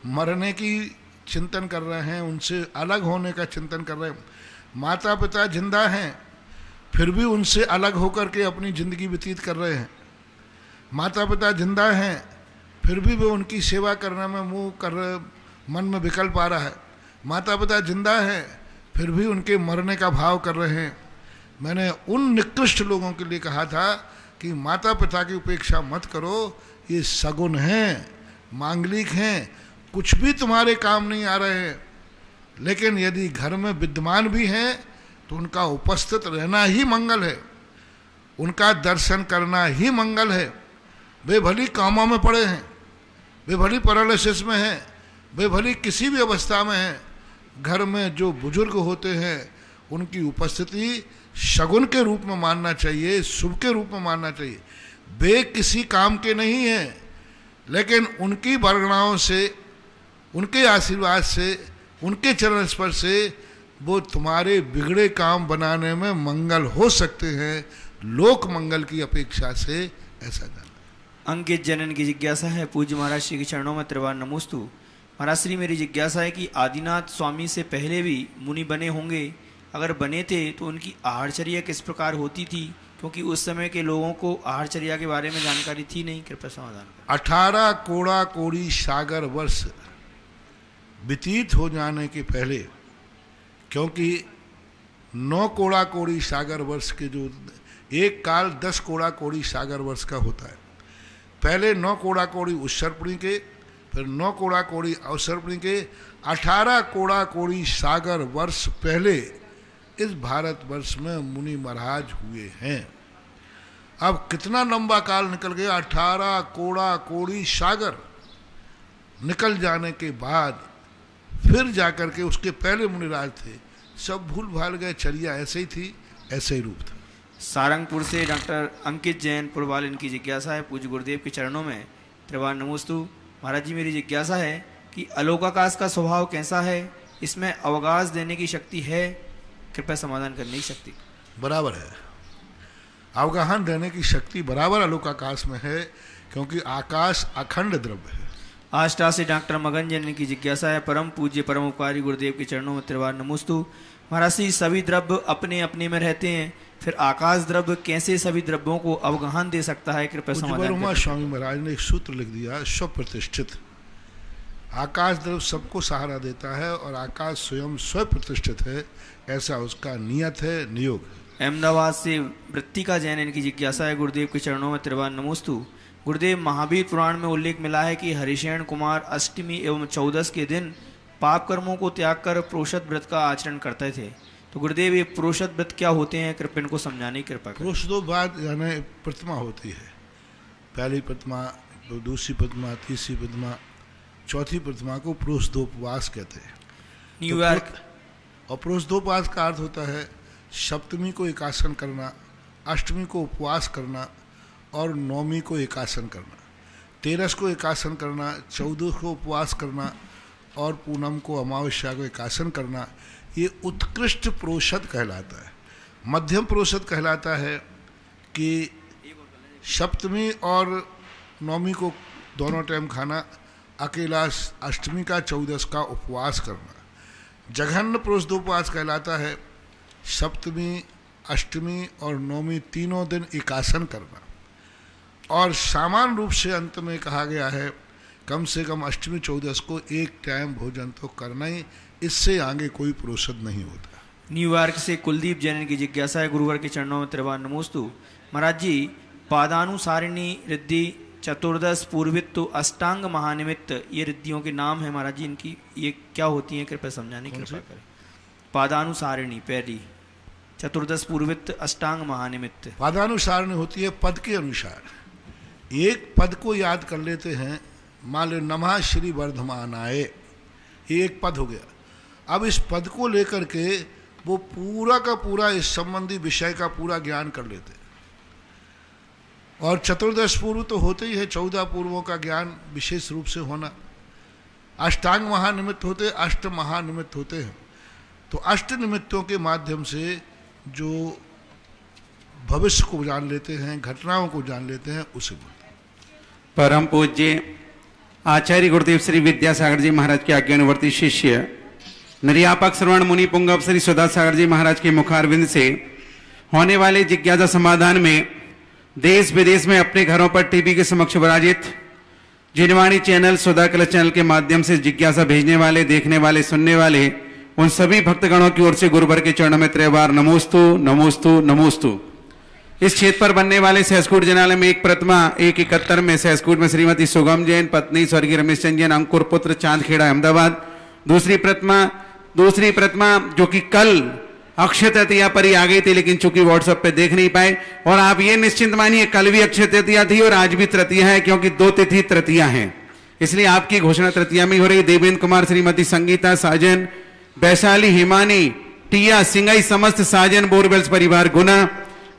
मरने की चिंतन कर रहे हैं, उनसे अलग होने का चिंतन कर रहे हैं। माता पिता जिंदा हैं फिर भी उनसे अलग होकर के अपनी ज़िंदगी व्यतीत कर रहे हैं। माता पिता जिंदा हैं फिर भी वो उनकी सेवा करने में मन में विकल्प आ रहा है। माता पिता जिंदा हैं फिर भी उनके मरने का भाव कर रहे हैं। मैंने उन निकृष्ट लोगों के लिए कहा था कि माता पिता की उपेक्षा मत करो, ये सगुन हैं, मांगलिक हैं, कुछ भी तुम्हारे काम नहीं आ रहे हैं। लेकिन यदि घर में विद्यमान भी हैं तो उनका उपस्थित रहना ही मंगल है, उनका दर्शन करना ही मंगल है। वे भली कामों में पड़े हैं, वे भली पैरालिसिस में हैं, वे भली किसी भी अवस्था में हैं, घर में जो बुजुर्ग होते हैं उनकी उपस्थिति शगुन के रूप में मानना चाहिए, शुभ के रूप में मानना चाहिए। वे किसी काम के नहीं हैं, लेकिन उनकी वर्गणाओं से, उनके आशीर्वाद से, उनके चरण स्पर्श से वो तुम्हारे बिगड़े काम बनाने में मंगल हो सकते हैं, लोक मंगल की अपेक्षा से। ऐसा जाना। अंकित जनन की जिज्ञासा है। पूज्य महाराज श्री के चरणों में त्रिवार नमोस्तु। महाराज श्री, मेरी जिज्ञासा है कि आदिनाथ स्वामी से पहले भी मुनि बने होंगे, अगर बने थे तो उनकी आहारचर्या किस प्रकार होती थी? क्योंकि उस समय के लोगों को आहारचर्या के बारे में जानकारी थी नहीं। कृपया समाधान करें। 18 कोड़ा कोड़ी सागर वर्ष व्यतीत हो जाने के पहले, क्योंकि 9 कोड़ा कोड़ी सागर वर्ष के जो एक काल 10 कोड़ा कोड़ी सागर वर्ष का होता है। पहले 9 कोड़ा कोड़ी उत्सर्पणी के, फिर 9 कोड़ा कोड़ी अवसर्पणी के, 18 कोड़ा कोड़ी सागर वर्ष पहले इस भारतवर्ष में मुनि महाराज हुए हैं। अब कितना लंबा काल निकल गया, 18 कोड़ा कोड़ी सागर निकल जाने के बाद फिर जाकर के उसके पहले मुनिराज थे, सब भूल भाल गए, चर्या ऐसे ही थी, ऐसे ही रूप था। सारंगपुर से डॉक्टर अंकित जैन पुरवाल, इनकी जिज्ञासा है। पूज्य गुरुदेव के चरणों में त्रिवार नमोस्तु। महाराज जी, मेरी जिज्ञासा है कि अलोकाकाश का स्वभाव कैसा है इसमें अवकाश देने की शक्ति है, कृपया समाधान करने की शक्ति। बराबर है, अवगाहन देने की शक्ति बराबर आलोक आकाश में है, क्योंकि आकाश अखंड द्रव्य है। आष्टा से डॉक्टर मगन जैन की जिज्ञासा है, परम पूज्य परम उपकारी गुरुदेव के चरणों में त्रिवार नमोस्तु। महाराज जी, सभी द्रव्य अपने अपने में रहते हैं, फिर आकाश द्रव्य कैसे सभी द्रव्यों को अवगाहन दे सकता है, कृपया समाधान उमा करें। स्वामी महाराज ने एक सूत्र लिख दिया, स्वप्रतिष्ठित। आकाश द्रव्य सबको सहारा देता है और आकाश स्वयं स्वप्रतिष्ठित है, ऐसा उसका नियत है, नियोग है। अहमदाबाद से वृत्तिका जैन इनकी जिज्ञासा है, गुरुदेव के चरणों में त्रिवार नमोस्तु। गुरुदेव, महावीर पुराण में उल्लेख मिला है कि हरिशयन कुमार अष्टमी एवं चौदस के दिन पाप कर्मों को त्याग कर प्रोषद व्रत का आचरण करते थे, तो गुरुदेव ये प्रोषद व्रत क्या होते हैं, कृपया इनको समझाने की कृपा करें। पुरुष दो बाद यानी प्रतिमा होती है, पहली प्रतिमा, दूसरी प्रतिमा, तीसरी प्रतिमा, चौथी प्रतिमा को पुरुषदोपवास कहते हैं। न्यूयॉर्क और पुरुषदोपवास का अर्थ होता है सप्तमी को एकासन करना, अष्टमी को उपवास करना और नौमी को एकासन करना, 13 को एकासन करना, 14 को उपवास करना और पूनम को अमावस्या को एकासन करना। ये उत्कृष्ट प्रोषद कहलाता है। मध्यम प्रोषद कहलाता है कि सप्तमी और नौमी को दोनों टाइम खाना, अकेला अष्टमी का 14 का उपवास करना। जघन्य प्रोषदोपवास कहलाता है सप्तमी, अष्टमी और नौमी तीनों दिन एकासन करना। और सामान्य रूप से अंत में कहा गया है कम से कम अष्टमी 14 को एक टाइम भोजन तो करना ही, इससे आगे कोई प्रोषद नहीं होता। न्यूयॉर्क से कुलदीप जैन की जिज्ञासा है, गुरुवर के चरणों में त्रिवार नमोस्तु। महाराज जी, पादानुसारिणी रिद्धि, चतुर्दश पूर्वित्व, अष्टांग महानिमित्त, ये रिद्धियों के नाम है महाराज जी, इनकी ये क्या होती हैं, कृपया समझाने की कृपा करें। पादानुसारिणी पहली, चतुर्दश पूर्वित्व, अष्टांग महानिमित्त। पादानुसारिणी होती है पद के अनुसार। एक पद को याद कर लेते हैं, मान लो नमः श्री वर्धमानाय, ये एक पद हो गया। अब इस पद को लेकर के वो पूरा का पूरा इस संबंधी विषय का पूरा ज्ञान कर लेते हैं। और चतुर्दश पूर्व तो होते ही है, 14 पूर्वों का ज्ञान विशेष रूप से होना। अष्टांग महानिमित्त होते, अष्ट महानिमित्त होते हैं। तो अष्ट निमित्तों के माध्यम से जो भविष्य को जान लेते हैं, घटनाओं को जान लेते हैं, उसे बोलते हैं। परम पूज्य आचार्य गुरुदेव श्री विद्यासागर जी महाराज के आज्ञानुवर्ती शिष्य निर्यापक श्रवण मुनि पुंगव श्री सुधा सागर जी महाराज के मुखारविंद से होने वाले जिज्ञासा समाधान में देश विदेश में अपने घरों पर टीवी के समक्ष विराजित जिनवाणी चैनल, सुधा कलश चैनल के माध्यम से जिज्ञासा भेजने वाले, देखने वाले, सुनने वाले उन सभी भक्तगणों की ओर से गुरुवर के चरणों में त्रिवार नमोस्तु नमोस्तु नमोस्तु। इस क्षेत्र पर बनने वाले सहस्कूट जनालय में एक प्रतिमा 171 में सहस्कूट में श्रीमती सुगम जैन, पत्नी स्वर्गीय रमेश चंद जैन, अंकुर पुत्र, चांदखेड़ा अहमदाबाद। दूसरी प्रतिमा जो कि कल अक्षय तृतीया पर ही आ गई थी, लेकिन चूंकि व्हाट्सएप पे देख नहीं पाए। और आप ये निश्चिंत मानिए कल भी अक्षय तृतीया थी और आज भी तृतीया है, क्योंकि 2 तिथि तृतीया है, इसलिए आपकी घोषणा तृतीया में हो रही। देवेंद्र कुमार, श्रीमती संगीता साजन, वैशाली हिमानी, टिया सिंगाई, समस्त साजन बोरवेल्स परिवार गुना।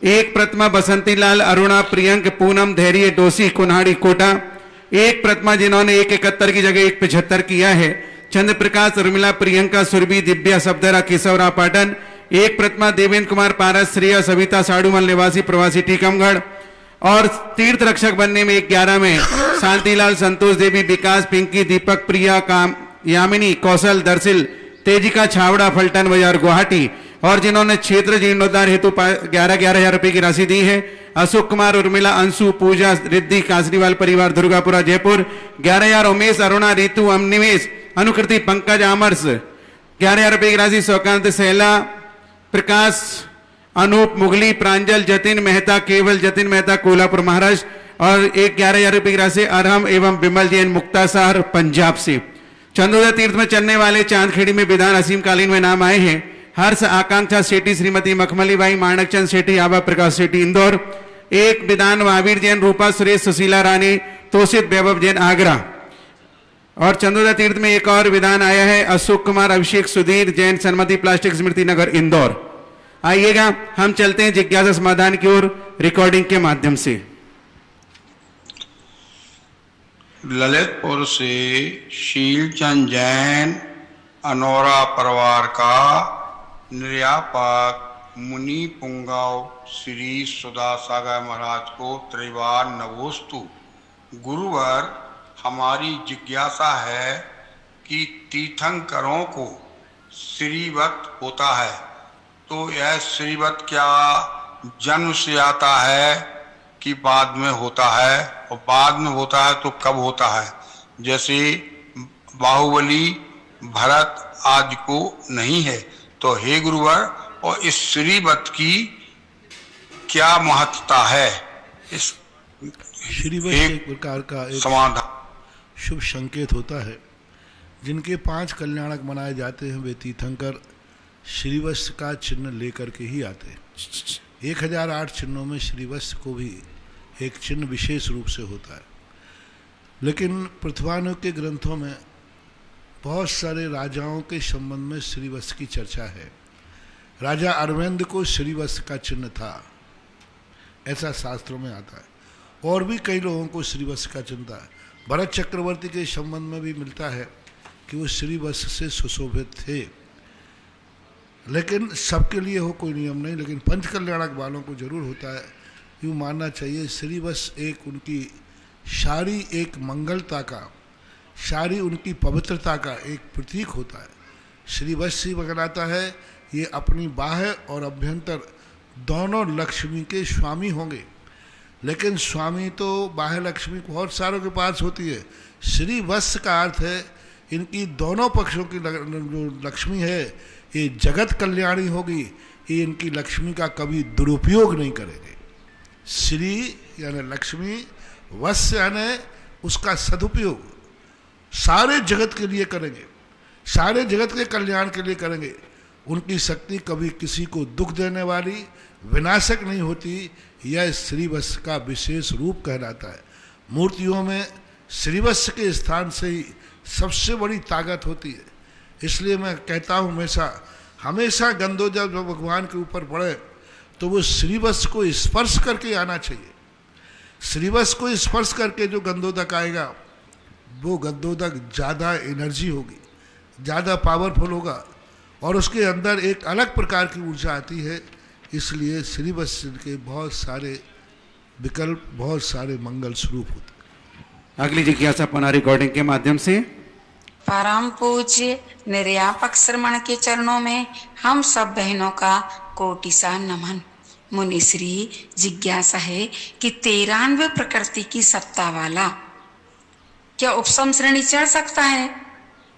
एक प्रतिमा बसंती लाल, अरुणा, प्रियंक, पूनम, धैर्य, डोसी, कुन्हाड़ी, कोटा। एक प्रतिमा जिन्होंने 171 की जगह 175 किया है, चंद्र प्रकाश, उर्मिला, प्रियंका, सुरभि, दिव्या, सब्दरा, केशवरा, पाटन। एक प्रतिमा देवेंद्र कुमार पारस, श्रेया, सविता, साड़ूमल निवासी प्रवासी टीकमगढ़। और तीर्थ रक्षक बनने में 11 में शांतिलाल, संतोष देवी, विकास, पिंकी, दीपक, प्रिया, काम, यामिनी, कौशल, दर्शिल, तेजिका, छावड़ा, फलटन बाजार, गुवाहाटी। और जिन्होंने क्षेत्र जीर्णोद्धार हेतु 11,000 रुपए की राशि दी है, अशोक कुमार, उर्मिला, अंशु, पूजा, रिद्धि, कासरीवाल परिवार, दुर्गापुरा, जयपुर। 11,000 उमेश, अरुणा, रीतु, निवेश, अनुकृति, पंकज, आमर्स। 11,000 रुपए की राशि सौकांत, सैला, प्रकाश, अनूप, मुगली, प्रांजल, जतिन मेहता, केवल, जतिन मेहता, कोल्हापुर महाराष्ट्र। और एक 11,000 रुपए की राशि अरहम एवं बिमल जैन, मुक्तासर, पंजाब से। चंदोदय तीर्थ में चलने वाले चांदखेड़ी में विधान असीम कालीन में नाम आए हैं हर्ष आकांक्षा सेठी, श्रीमती मखमली बाई, माणक चंद सेठी, आबा प्रकाश सेठी, इंदौर। एक विधान महावीर जैन, रूपा सुरेश, सुशीला रानी, तोषित वैभव जैन, आगरा। और चंदोदय तीर्थ में एक और विधान आया है अशोक कुमार, अभिषेक, सुधीर जैन, सन्मति प्लास्टिक, स्मृति नगर, इंदौर। आइएगा हम चलते हैं जिज्ञासा समाधान की ओर रिकॉर्डिंग के माध्यम से। ललितपुर से शीलचंद जैन, अनोरा परिवार का निर्यापक मुनि पुंगव श्री सुधा सागर महाराज को त्रिवार नभोस्तु। गुरुवर, हमारी जिज्ञासा है कि तीर्थंकरों को श्रीवत होता है तो यह श्रीवत क्या जन्म से आता है कि बाद में होता है, और बाद में होता है तो कब होता है? जैसे बाहुबली भरत आदि को नहीं है, तो हे गुरुवर, और इस श्रीवत की क्या महत्ता है? इस श्रीवत एक प्रकार का एक समाधान शुभ संकेत होता है। जिनके 5 कल्याणक मनाए जाते हैं वे तीर्थंकर श्रीवत्स का चिन्ह लेकर के ही आते हैं। 1008 चिन्हों में श्रीवत्स को भी एक चिन्ह विशेष रूप से होता है। लेकिन पृथ्वानु के ग्रंथों में बहुत सारे राजाओं के संबंध में श्रीवत्स की चर्चा है। राजा अरविंद को श्रीवत्स का चिन्ह था, ऐसा शास्त्रों में आता है। और भी कई लोगों को श्रीवत्स का चिन्ह था। भरत चक्रवर्ती के संबंध में भी मिलता है कि वो श्रीवत्स से सुशोभित थे। लेकिन सबके लिए हो कोई नियम नहीं, लेकिन पंच कल्याणक वालों को जरूर होता है। यूँ मानना चाहिए श्रीवत्स एक उनकी सारी एक मंगलता का, सारी उनकी पवित्रता का एक प्रतीक होता है। श्रीवत्स ही बगलाता है ये अपनी बाह्य और अभ्यंतर दोनों लक्ष्मी के स्वामी होंगे। लेकिन स्वामी तो बाह्य लक्ष्मी बहुत सारों के पास होती है। श्रीवत्स का अर्थ है इनकी दोनों पक्षों की जो लक्ष्मी है ये जगत कल्याणी होगी, ये इनकी लक्ष्मी का कभी दुरुपयोग नहीं करेंगे। श्री यानी लक्ष्मी, वत्स यानी उसका सदुपयोग सारे जगत के लिए करेंगे, सारे जगत के कल्याण के लिए करेंगे। उनकी शक्ति कभी किसी को दुख देने वाली, विनाशक नहीं होती। यह श्रीवत्स का विशेष रूप कहलाता है। मूर्तियों में श्रीवत्स के स्थान से ही सबसे बड़ी ताकत होती है। इसलिए मैं कहता हूँ हमेशा गंधोदक जब भगवान के ऊपर पड़े तो वो श्रीवत्स को स्पर्श करके आना चाहिए। श्रीवत्स को स्पर्श करके जो गंधोदक आएगा वो गंधोदक ज़्यादा एनर्जी होगी, ज़्यादा पावरफुल होगा और उसके अंदर एक अलग प्रकार की ऊर्जा आती है। इसलिए श्रीवत्स के बहुत सारे विकल्प, बहुत सारे मंगल स्वरूप होते हैं। अगली जिज्ञासा पुनः रिकॉर्डिंग के माध्यम से। परम पूज्य निर्यापक श्रमण के चरणों में हम सब बहनों का कोटिसा नमन। मुनिश्री, जिज्ञासा है कि 93 प्रकृति की सत्ता वाला क्या उपसम श्रेणी चढ़ सकता है?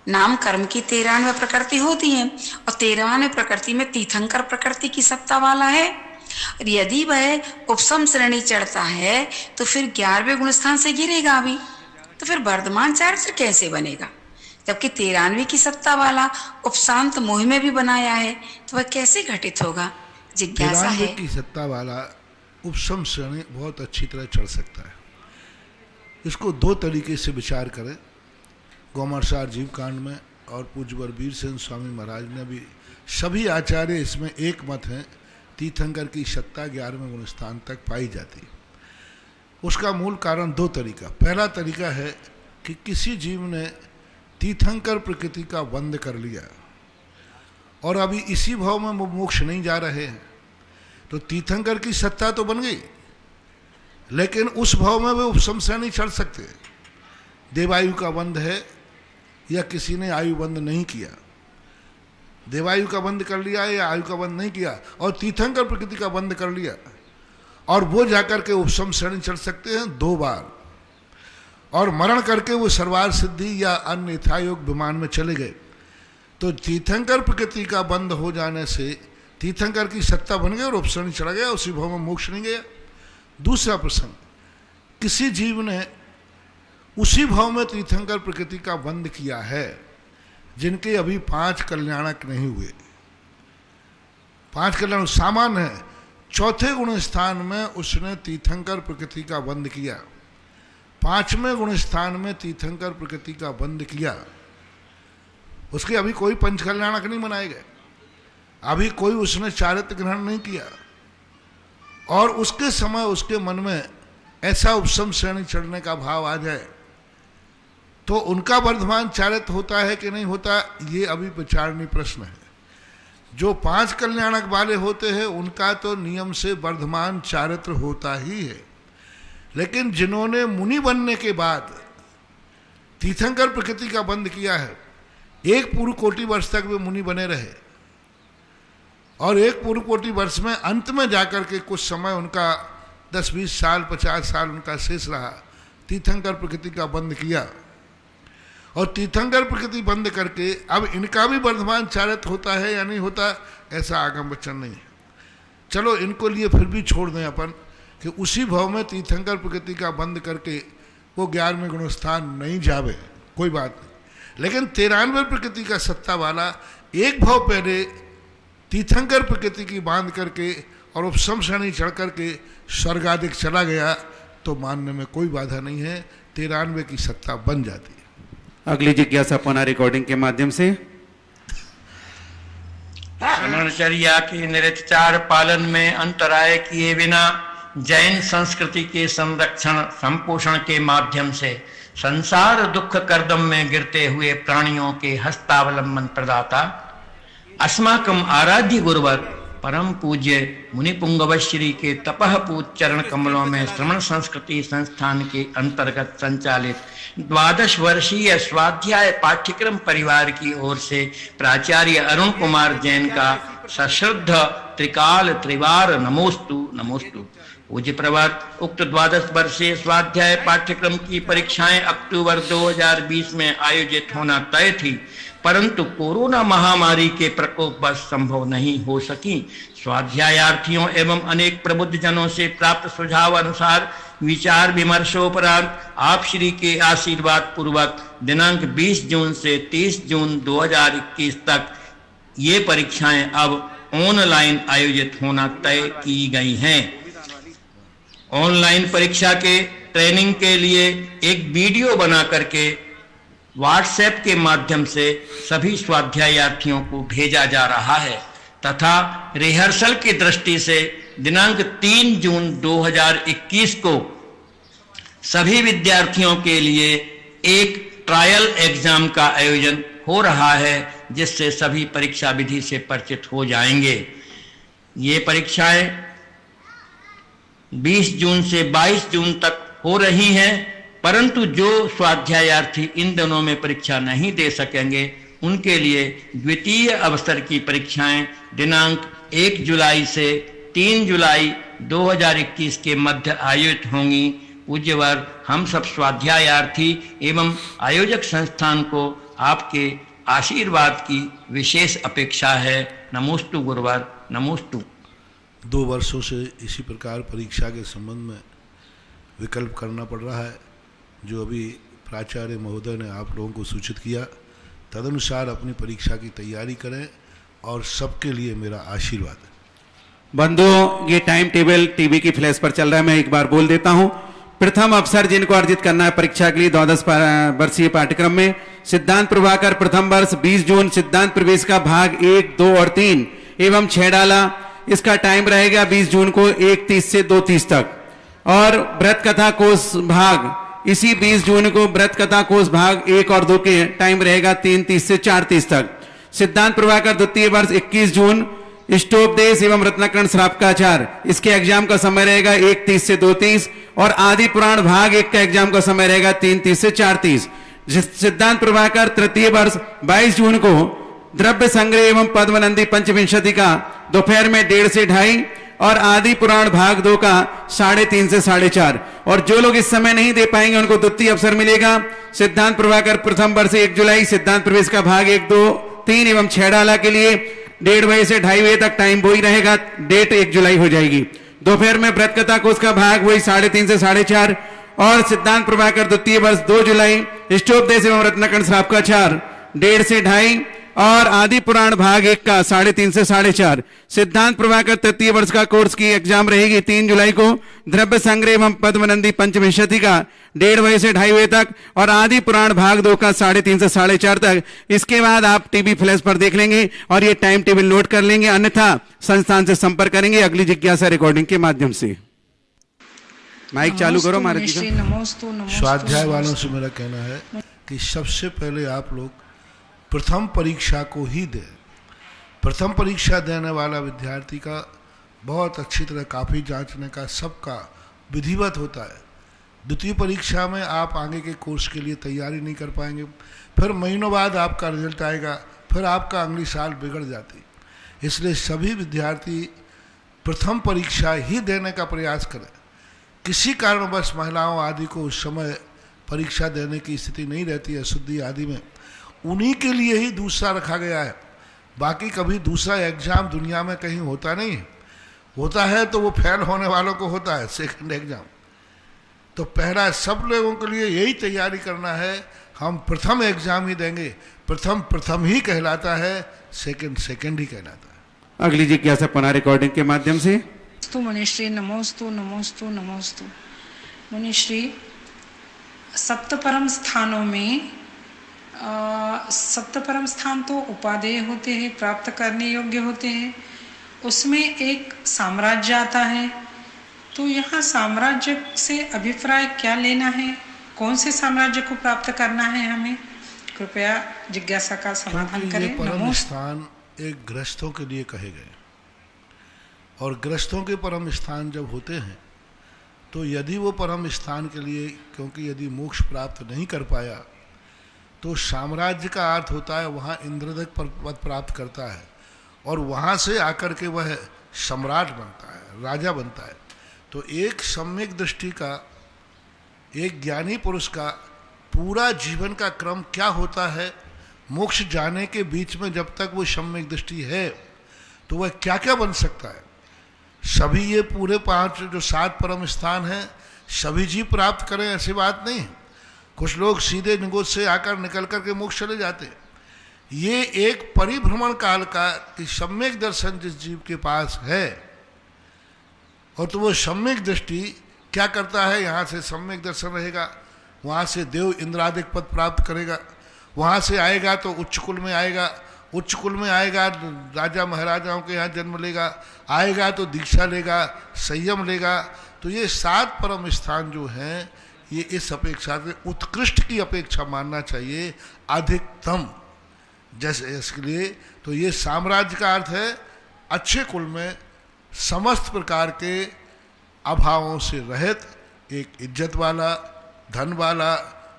नाम कर्म की 93 प्रकृति होती है और 93 प्रकृति में तीर्थंकर प्रकृति की सत्ता वाला है। और यदि वह उपसम श्रेणी चढ़ता है तो फिर 11वें गुणस्थान से गिरेगा अभी, तो फिर वर्धमान चारित्र कैसे बनेगा? जबकि 93 की सत्ता वाला उपशांत मोह में भी बनाया है, तो वह कैसे घटित होगा? जिज्ञासा है। 93 की सत्ता वाला उपसम श्रेणी बहुत अच्छी तरह चढ़ सकता है। इसको 2 तरीके से विचार करें। गौमरसार जीव कांड में और पूज्य बलबीर सेन स्वामी महाराज ने भी, सभी आचार्य इसमें एक मत हैं, तीर्थंकर की सत्ता 11वें गुण स्थान तक पाई जाती है। उसका मूल कारण 2 तरीका। पहला तरीका है कि किसी जीव ने तीर्थंकर प्रकृति का बंध कर लिया और अभी इसी भाव में मोक्ष नहीं जा रहे हैं, तो तीर्थंकर की सत्ता तो बन गई, लेकिन उस भाव में वे उपशम से नहीं चढ़ सकते। देवायु का बंध है या किसी ने आयु बंध नहीं किया, देवायु का बंध कर लिया या आयु का बंध नहीं किया और तीर्थंकर प्रकृति का बंध कर लिया, और वो जाकर के उपशम श्रेणी चढ़ सकते हैं 2 बार, और मरण करके वो सर्वार सिद्धि या अन्य यथायोग विमान में चले गए। तो तीर्थंकर प्रकृति का बंध हो जाने से तीर्थंकर की सत्ता बन गई और उपश्रेणी चढ़ा गया, उसी भाव में मोक्ष नहीं गया। दूसरा प्रसंग, किसी जीव ने उसी भाव में तीर्थंकर प्रकृति का बंध किया है जिनके अभी 5 कल्याणक नहीं हुए। 5 कल्याण सामान्य है, 4थे गुण स्थान में उसने तीर्थंकर प्रकृति का बंध किया, 5वें गुण स्थान में तीर्थंकर प्रकृति का बंध किया, उसके अभी कोई पंच कल्याणक नहीं बनाए गए, अभी कोई उसने चारित्र ग्रहण नहीं किया, और उसके समय उसके मन में ऐसा उपशम श्रेणी चढ़ने का भाव आ जाए तो उनका वर्धमान चारित्र होता है कि नहीं होता, ये अभी विचारणीय प्रश्न है। जो 5 कल्याणक वाले होते हैं उनका तो नियम से वर्धमान चारित्र होता ही है, लेकिन जिन्होंने मुनि बनने के बाद तीर्थंकर प्रकृति का बंद किया है, एक पूर्व कोटि वर्ष तक वे मुनि बने रहे और एक पूर्व कोटि वर्ष में अंत में जाकर के कुछ समय उनका 10-20 साल 50 साल उनका शेष रहा, तीर्थंकर प्रकृति का बंद किया और तीर्थंकर प्रकृति बंद करके अब इनका भी वर्धमान चारित्र होता है या नहीं होता, ऐसा आगम वचन नहीं है। चलो इनको लिए फिर भी छोड़ दें अपन कि उसी भाव में तीर्थंकर प्रकृति का बंद करके वो 11वें गुणस्थान नहीं जावे, कोई बात नहीं। लेकिन 93 प्रकृति का सत्ता वाला एक भाव पहले तीर्थंकर प्रकृति की बांध करके और उपशम श्रेणी चढ़ करके स्वर्गाधिक चला गया तो मानने में कोई बाधा नहीं है, 93 की सत्ता बन जाती है। अगली जिज्ञासा पुनः रिकॉर्डिंग के माध्यम से। ब्रह्मचर्या के निरचार पालन में अंतराय किए बिना जैन संस्कृति के संरक्षण संपोषण के माध्यम से संसार दुख कर्दम में गिरते हुए प्राणियों के हस्तावलंबन प्रदाता अस्माकं आराध्य गुरुवर परम पूज्य मुनि पुंगवश्री के तपह पूज चरण कमलों में श्रमण संस्कृति संस्थान के अंतर्गत संचालित 12 वर्षीय स्वाध्याय पाठ्यक्रम परिवार की ओर से प्राचार्य अरुण कुमार जैन का सश्रद्ध त्रिकाल त्रिवार नमोस्तु नमोस्तु। पूज्य प्रवत उक्त 12 वर्षीय स्वाध्याय पाठ्यक्रम की परीक्षाएं अक्टूबर 2020 में आयोजित होना तय थी, परंतु कोरोना महामारी के प्रकोप बस संभव नहीं हो सकी। स्वाध्यायार्थियों एवं अनेक प्रबुद्ध जनों से प्राप्त सुझाव अनुसार विचार विमर्शोपरांत आप श्री के आशीर्वाद पूर्वक दिनांक 20 जून से 30 जून 2021 तक ये परीक्षाएं अब ऑनलाइन आयोजित होना तय की गई हैं। ऑनलाइन परीक्षा के ट्रेनिंग के लिए एक वीडियो बना करके व्हाट्सएप के माध्यम से सभी स्वाध्यायार्थियों को भेजा जा रहा है तथा रिहर्सल की दृष्टि से दिनांक 3 जून 2021 को सभी विद्यार्थियों के लिए एक ट्रायल एग्जाम का आयोजन हो रहा है, जिससे सभी परीक्षा विधि से परिचित हो जाएंगे। ये परीक्षाएं 20 जून से 22 जून तक हो रही हैं, परंतु जो स्वाध्यायार्थी इन दिनों में परीक्षा नहीं दे सकेंगे उनके लिए द्वितीय अवसर की परीक्षाएं दिनांक 1 जुलाई से 3 जुलाई 2021 के मध्य आयोजित होंगी। पूज्यवर हम सब स्वाध्यायार्थी एवं आयोजक संस्थान को आपके आशीर्वाद की विशेष अपेक्षा है। नमोस्तु गुरुवर, नमोस्तु। 2 वर्षों से इसी प्रकार परीक्षा के संबंध में विकल्प करना पड़ रहा है, जो अभी प्राचार्य महोदय ने आप लोगों को सूचित किया, तदनुसार अपनी परीक्षा की तैयारी करें और सबके लिए मेरा आशीर्वाद है। बंधुओं, ये टाइम टेबल टीवी की फ्लैश पर चल रहा है, मैं एक बार बोल देता हूं। प्रथम अवसर जिनको अर्जित करना है परीक्षा के लिए 12 वर्षीय पाठ्यक्रम में सिद्धांत प्रभाकर प्रथम वर्ष 20 जून सिद्धांत प्रवेश का भाग 1, 2 और 3 एवं 6 डाला। इसका टाइम रहेगा 20 जून को 1:30 से 2:30 तक। और व्रत कथा कोष भाग इसी 20 जून को व्रत कथा कोष भाग 1 और 2 के टाइम रहेगा 3:30 से 4:30 तक। सिद्धांत प्रभाकर द्वितीय वर्ष 21 जून इष्टोपदेश एवं रत्नाकरण श्रावकाचार, इसके एग्जाम का समय रहेगा 1:30 से 2:30 और आदि पुराण भाग 1 का एग्जाम का समय रहेगा 3:30 से 4:30। सिद्धांत प्रभाकर तृतीय वर्ष 22 जून को द्रव्य संग्रह एवं पद्मनंदी पंचविंशति का दोपहर में 1:30 से 2:30 और आदि पुराण भाग 2 का 3:30 से 4:30। और जो लोग इस समय नहीं दे पाएंगे उनको द्वितीय अवसर मिलेगा। सिद्धांत प्रभाकर प्रथम वर्ष 1 जुलाई सिद्धांत प्रवेश का भाग 1, 2, 3 एवं 6 डाला के लिए 1:30 बजे से 2:30 बजे तक टाइम वही रहेगा, डेट 1 जुलाई हो जाएगी। दोपहर में व्रत कथा कोष का भाग वही 3:30 से 4:30 और सिद्धांत प्रभाकर द्वितीय वर्ष 2 जुलाई इष्टोपदेश एवं रत्नाकरण श्रावकाचार 1:30 से 2:30 और आदि पुराण भाग 1 का 3:30 से 4:30। सिद्धांत प्रभाकर तृतीय वर्ष का कोर्स की एग्जाम रहेगी 3 जुलाई को द्रव्य संग्रह एवं पद्मनंदी पंचविंशति का 1:30 बजे से 2:30 बजे तक और आदि पुराण भाग 2 का 3:30 से 4:30 तक। इसके बाद आप टीवी फ्लैश पर देख लेंगे और ये टाइम टेबल नोट कर लेंगे, अन्यथा संस्थान से संपर्क करेंगे अगली जिज्ञासा रिकॉर्डिंग के माध्यम से। माइक चालू करो महाराज जी का। स्वाध्याय वालों से मेरा कहना है कि सबसे पहले आप लोग प्रथम परीक्षा को ही दें। प्रथम परीक्षा देने वाला विद्यार्थी का बहुत अच्छी तरह काफ़ी जांचने का सबका विधिवत होता है। द्वितीय परीक्षा में आप आगे के कोर्स के लिए तैयारी नहीं कर पाएंगे, फिर महीनों बाद आपका रिजल्ट आएगा, फिर आपका अगली साल बिगड़ जाती। इसलिए सभी विद्यार्थी प्रथम परीक्षा ही देने का प्रयास करें। किसी कारणवश महिलाओं आदि को उस समय परीक्षा देने की स्थिति नहीं रहती है, शुद्धि आदि में, उन्हीं के लिए ही दूसरा रखा गया है। बाकी कभी दूसरा एग्जाम दुनिया में कहीं होता नहीं है। होता है तो वो फेल होने वालों को होता है सेकंड एग्जाम। तो पहला सब लोगों के लिए यही तैयारी करना है, हम प्रथम एग्जाम ही देंगे। प्रथम ही कहलाता है, सेकंड ही कहलाता है। अगली जिज्ञासा पुनः रिकॉर्डिंग के माध्यम से। मुनिश्री नमोस्तु नमोस्तु नमोस्तु। मुनिश्री, सप्तपरम स्थानों में सप्तपरम स्थान तो उपादेय होते हैं, प्राप्त करने योग्य होते हैं। उसमें एक साम्राज्य आता है, तो यहाँ साम्राज्य से अभिप्राय क्या लेना है? कौन से साम्राज्य को प्राप्त करना है हमें? कृपया जिज्ञासा का समाधान करें। परम स्थान एक गृहस्थों के लिए कहे गए, और गृहस्थों के परम स्थान जब होते हैं तो यदि वो परम स्थान के लिए, क्योंकि यदि मोक्ष प्राप्त नहीं कर पाया तो साम्राज्य का अर्थ होता है वहाँ इंद्रदक पद प्राप्त करता है, और वहाँ से आकर के वह सम्राट बनता है, राजा बनता है। तो एक सम्यक दृष्टि का, एक ज्ञानी पुरुष का पूरा जीवन का क्रम क्या होता है, मोक्ष जाने के बीच में जब तक वो सम्यक दृष्टि है तो वह क्या क्या बन सकता है। सभी ये पूरे 5 जो 7 परम स्थान हैं सभी जी प्राप्त करें ऐसी बात नहीं है। कुछ लोग सीधे निगोद से आकर निकल करके मोक्ष चले जाते हैं। ये एक परिभ्रमण काल का कि सम्यक दर्शन जिस जीव के पास है, और तो वो सम्यक दृष्टि क्या करता है, यहाँ से सम्यक दर्शन रहेगा, वहाँ से देव इंद्रादिक पद प्राप्त करेगा, वहाँ से आएगा तो उच्च कुल में आएगा, उच्च कुल में आएगा राजा महाराजाओं के यहाँ जन्म लेगा, आएगा तो दीक्षा लेगा, संयम लेगा। तो ये 7 परम स्थान जो हैं ये इस अपेक्षा से उत्कृष्ट की अपेक्षा मानना चाहिए, अधिकतम। जैसे इसके लिए तो ये साम्राज्य का अर्थ है अच्छे कुल में समस्त प्रकार के अभावों से रहित, एक इज्जत वाला, धन वाला,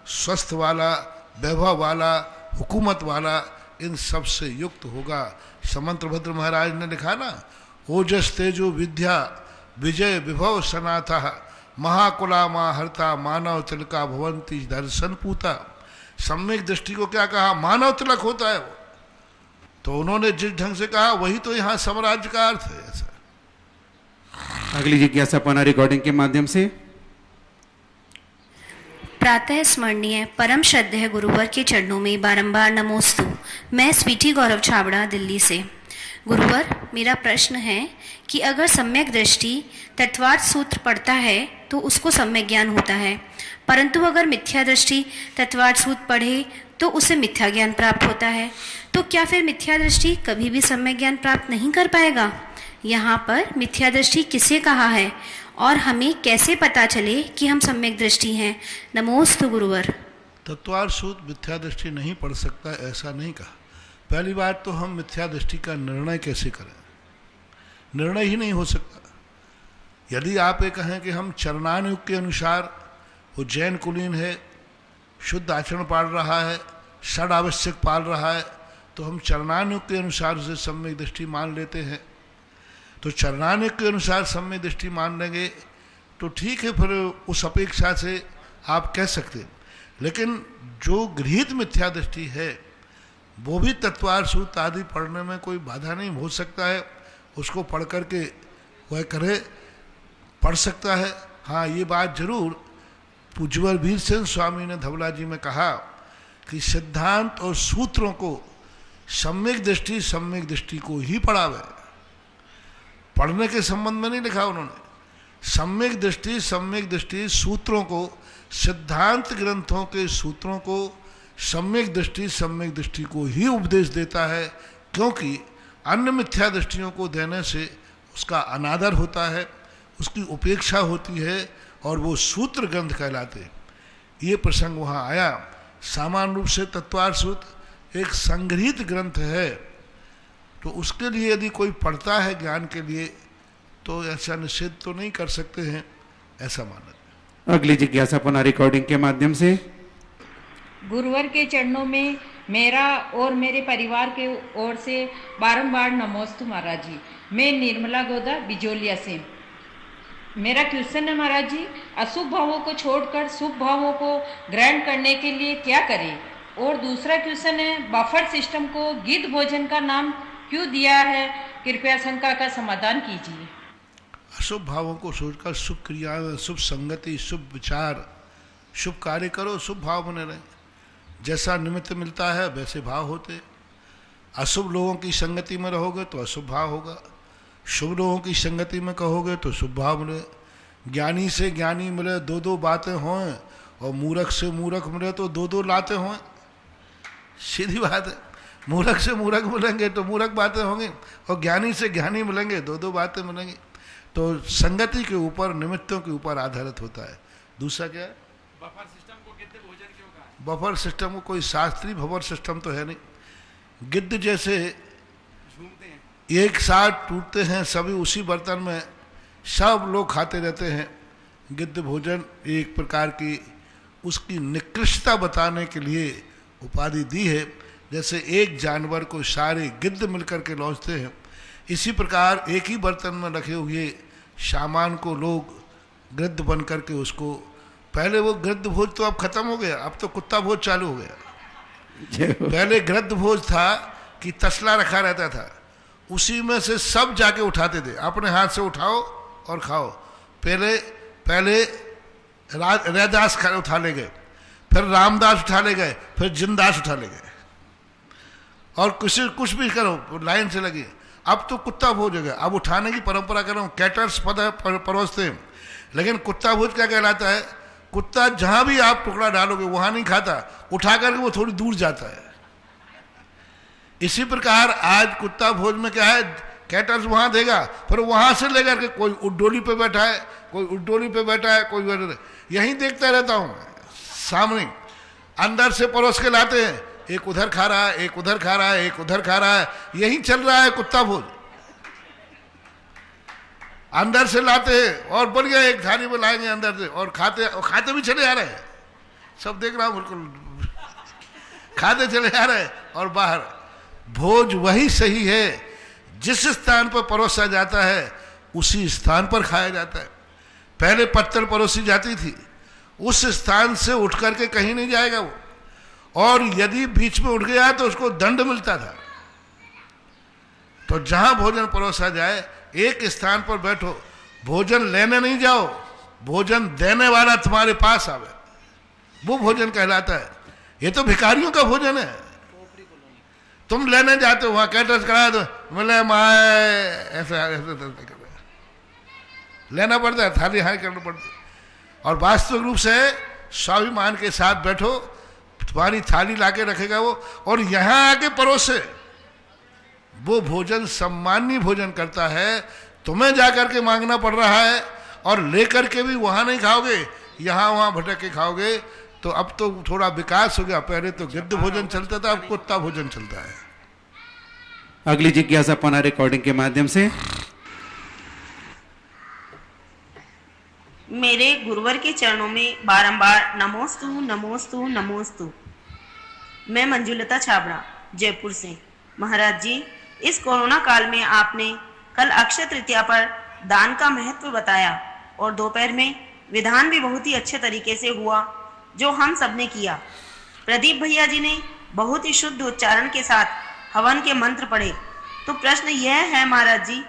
स्वस्थ वाला, वैभव वाला, हुकूमत वाला, इन सब से युक्त होगा। समंत्रभद्र महाराज ने लिखा ना, ओजस तेजो विद्या विजय विभव सनाथा महाकुला माँ हरता मानव तिलका भवंती दर्शन पूता। सम्यक दृष्टि को क्या कहा, मानव तिलक होता है वो। तो उन्होंने जिस ढंग से कहा वही तो यहाँ साम्राज्य का अर्थ है। ऐसा अगली जिज्ञासा पुनः रिकॉर्डिंग के माध्यम से। प्रातः स्मरणीय परम श्रद्धेय गुरुवर के चरणों में बारंबार नमोस्तु। मैं स्वीटी गौरव छाबड़ा, दिल्ली से। गुरुवर, मेरा प्रश्न है कि अगर सम्यक दृष्टि तत्वार्थ सूत्र पढ़ता है तो उसको सम्यक ज्ञान होता है, परंतु अगर मिथ्या दृष्टि तत्वार्थ सूत्र पढ़े तो उसे मिथ्या ज्ञान प्राप्त होता है। तो क्या फिर मिथ्या दृष्टि कभी भी सम्यक ज्ञान प्राप्त नहीं कर पाएगा? यहाँ पर मिथ्या दृष्टि किसे कहा है और हमें कैसे पता चले कि हम सम्यक दृष्टि हैं? नमोस्तु गुरुवर। तत्वार्थ सूत्र मिथ्या दृष्टि नहीं पढ़ सकता ऐसा नहीं कहा। पहली बात तो हम मिथ्या दृष्टि का निर्णय कैसे करें? निर्णय ही नहीं हो सकता। यदि आप ये कहें कि हम चरणानुग के अनुसार, वो जैन कुलीन है, शुद्ध आचरण पाल रहा है, षड आवश्यक पाल रहा है, तो हम चरणानुग के अनुसार उसे सम्यक दृष्टि मान लेते हैं। तो चरणानुग के अनुसार सम्यक दृष्टि मान लेंगे तो ठीक है, फिर उस अपेक्षा से आप कह सकते हैं। लेकिन जो गृहीत मिथ्या दृष्टि है वो भी तत्वार्थ सूत्र आदि पढ़ने में कोई बाधा नहीं हो सकता है। उसको पढ़ करके वह करे, पढ़ सकता है। हाँ, ये बात जरूर पूज्यवर वीरसेन स्वामी ने धवला जी में कहा कि सिद्धांत और सूत्रों को सम्यक दृष्टि को ही पढ़ावे। पढ़ने के संबंध में नहीं लिखा उन्होंने। सम्यक दृष्टि सूत्रों को, सिद्धांत ग्रंथों के सूत्रों को सम्यक दृष्टि को ही उपदेश देता है, क्योंकि अन्य मिथ्या दृष्टियों को देने से उसका अनादर होता है, उसकी उपेक्षा होती है और वो सूत्र ग्रंथ कहलाते। ये प्रसंग वहाँ आया सामान्य रूप से तत्वार्थ सूत्र एक संग्रहित ग्रंथ है, तो उसके लिए यदि कोई पढ़ता है ज्ञान के लिए तो ऐसा निषेध तो नहीं कर सकते हैं, ऐसा माना। अगली जिज्ञासा पुनः रिकॉर्डिंग के माध्यम से। गुरुवर के चरणों में मेरा और मेरे परिवार के ओर से बारंबार नमोस्तु महाराज जी। मैं निर्मला गोदा बिजोलिया से। मेरा क्वेश्चन है महाराज जी, अशुभ भावों को छोड़कर शुभ भावों को ग्रहण करने के लिए क्या करें? और दूसरा क्वेश्चन है, बफर सिस्टम को गिद्ध भोजन का नाम क्यों दिया है? कृपया शंका का समाधान कीजिए। अशुभ भावों को छोड़कर शुभ क्रिया, शुभ संगति, शुभ विचार, शुभ कार्य करो, शुभ भाव बने रहे। जैसा निमित्त मिलता है वैसे भाव होते। अशुभ लोगों की संगति में रहोगे तो अशुभ भाव होगा, शुभ लोगों की संगति में कहोगे तो शुभ भाव मिले। ज्ञानी से ज्ञानी मिले दो दो बातें हों, और मूर्ख से मूर्ख मिले तो दो दो लाते हों। सीधी बात है, मूर्ख से मूर्ख मिलेंगे तो मूर्ख बातें होंगी, और ज्ञानी से ज्ञानी मिलेंगे दो दो बातें मिलेंगी। तो संगति के ऊपर, निमित्तों के ऊपर आधारित होता है। दूसरा क्या है? बफर सिस्टम को गिद्ध भोजन क्यों कहा? बफर सिस्टम को कोई शास्त्रीय बफर सिस्टम तो है नहीं। गिद्ध जैसे झूमते हैं, एक साथ टूटते हैं सभी उसी बर्तन में, सब लोग खाते रहते हैं। गिद्ध भोजन एक प्रकार की उसकी निकृष्टता बताने के लिए उपाधि दी है। जैसे एक जानवर को सारे गिद्ध मिलकर के लौटते हैं, इसी प्रकार एक ही बर्तन में रखे हुए सामान को लोग गिद्ध बन करके उसको, पहले वो गिद्ध भोज तो अब खत्म हो गया, अब तो कुत्ता भोज चालू हो गया। पहले गिद्ध भोज था कि तसला रखा रहता था, उसी में से सब जाके उठाते थे, अपने हाथ से उठाओ और खाओ। पहले रैदास उठा ले गए, फिर रामदास उठा ले गए, फिर जिनदास उठा ले गए, और कुछ भी करो लाइन से लगी। अब तो कुत्ता भोज हो गया, अब उठाने की परंपरा कर रहा हूँ, कैटर्स परोसते हैं। लेकिन कुत्ता भोज क्या कहलाता है? कुत्ता जहां भी आप टुकड़ा डालोगे वहां नहीं खाता, उठा करके वो थोड़ी दूर जाता है। इसी प्रकार आज कुत्ता भोज में क्या है, कैटर्स वहां देगा, फिर वहां से लेकर के कोई उड्डोली पे बैठा है, कोई उड्डोली पे बैठा है, कोई यहीं देखता रहता हूं सामने। अंदर से परोस के लाते हैं, एक उधर खा रहा है, एक उधर खा रहा है, एक उधर खा रहा है, यही चल रहा है कुत्ता भोज। अंदर से लाते हैं और बढ़िया एक थाली में लाएंगे अंदर से, और खाते भी चले आ रहे हैं, सब देख रहा हूं, बिल्कुल खाते चले आ रहे हैं। और बाहर भोज वही सही है, जिस स्थान पर परोसा जाता है उसी स्थान पर खाया जाता है। पहले पत्तल परोसी जाती थी, उस स्थान से उठ करके कहीं नहीं जाएगा वो, और यदि बीच में उठ गया तो उसको दंड मिलता था। तो जहां भोजन परोसा जाए एक स्थान पर बैठो, भोजन लेने नहीं जाओ, भोजन देने वाला तुम्हारे पास आवे, वो भोजन कहलाता है। ये तो भिखारियों का भोजन है। तुम लेने जाते हो, वहां कैटर्स करा दो, बोले माए ऐसा लेना पड़ता है, थाली हाई करना पड़ता है। और वास्तविक रूप से स्वाभिमान के साथ बैठो, तुम्हारी थाली लाके रखेगा वो, और यहां आके परोसे, वो भोजन सम्माननीय भोजन करता है। तुम्हें जाकर के मांगना पड़ रहा है, और लेकर के भी वहां नहीं खाओगे, यहां वहां भटक के खाओगे। तो अब तो थोड़ा विकास हो गया, पहले तो गिद्ध भोजन चलता था, अब कुत्ता भोजन चलता है। अगली जिज्ञासा पुनः रिकॉर्डिंग के माध्यम से। मेरे गुरुवर के चरणों में बारंबार नमोस्तु नमोस्तु नमोस्तु। मैं मंजुलता छाबड़ा जयपुर से। महाराज जी, इस कोरोना काल में आपने कल अक्षय तृतीया पर दान का महत्व बताया, और दोपहर में विधान भी बहुत ही अच्छे तरीके से हुआ जो हम सब ने किया। प्रदीप भैया जी ने बहुत ही शुद्ध उच्चारण के साथ हवन के मंत्र पढ़े। तो प्रश्न यह है महाराज जी,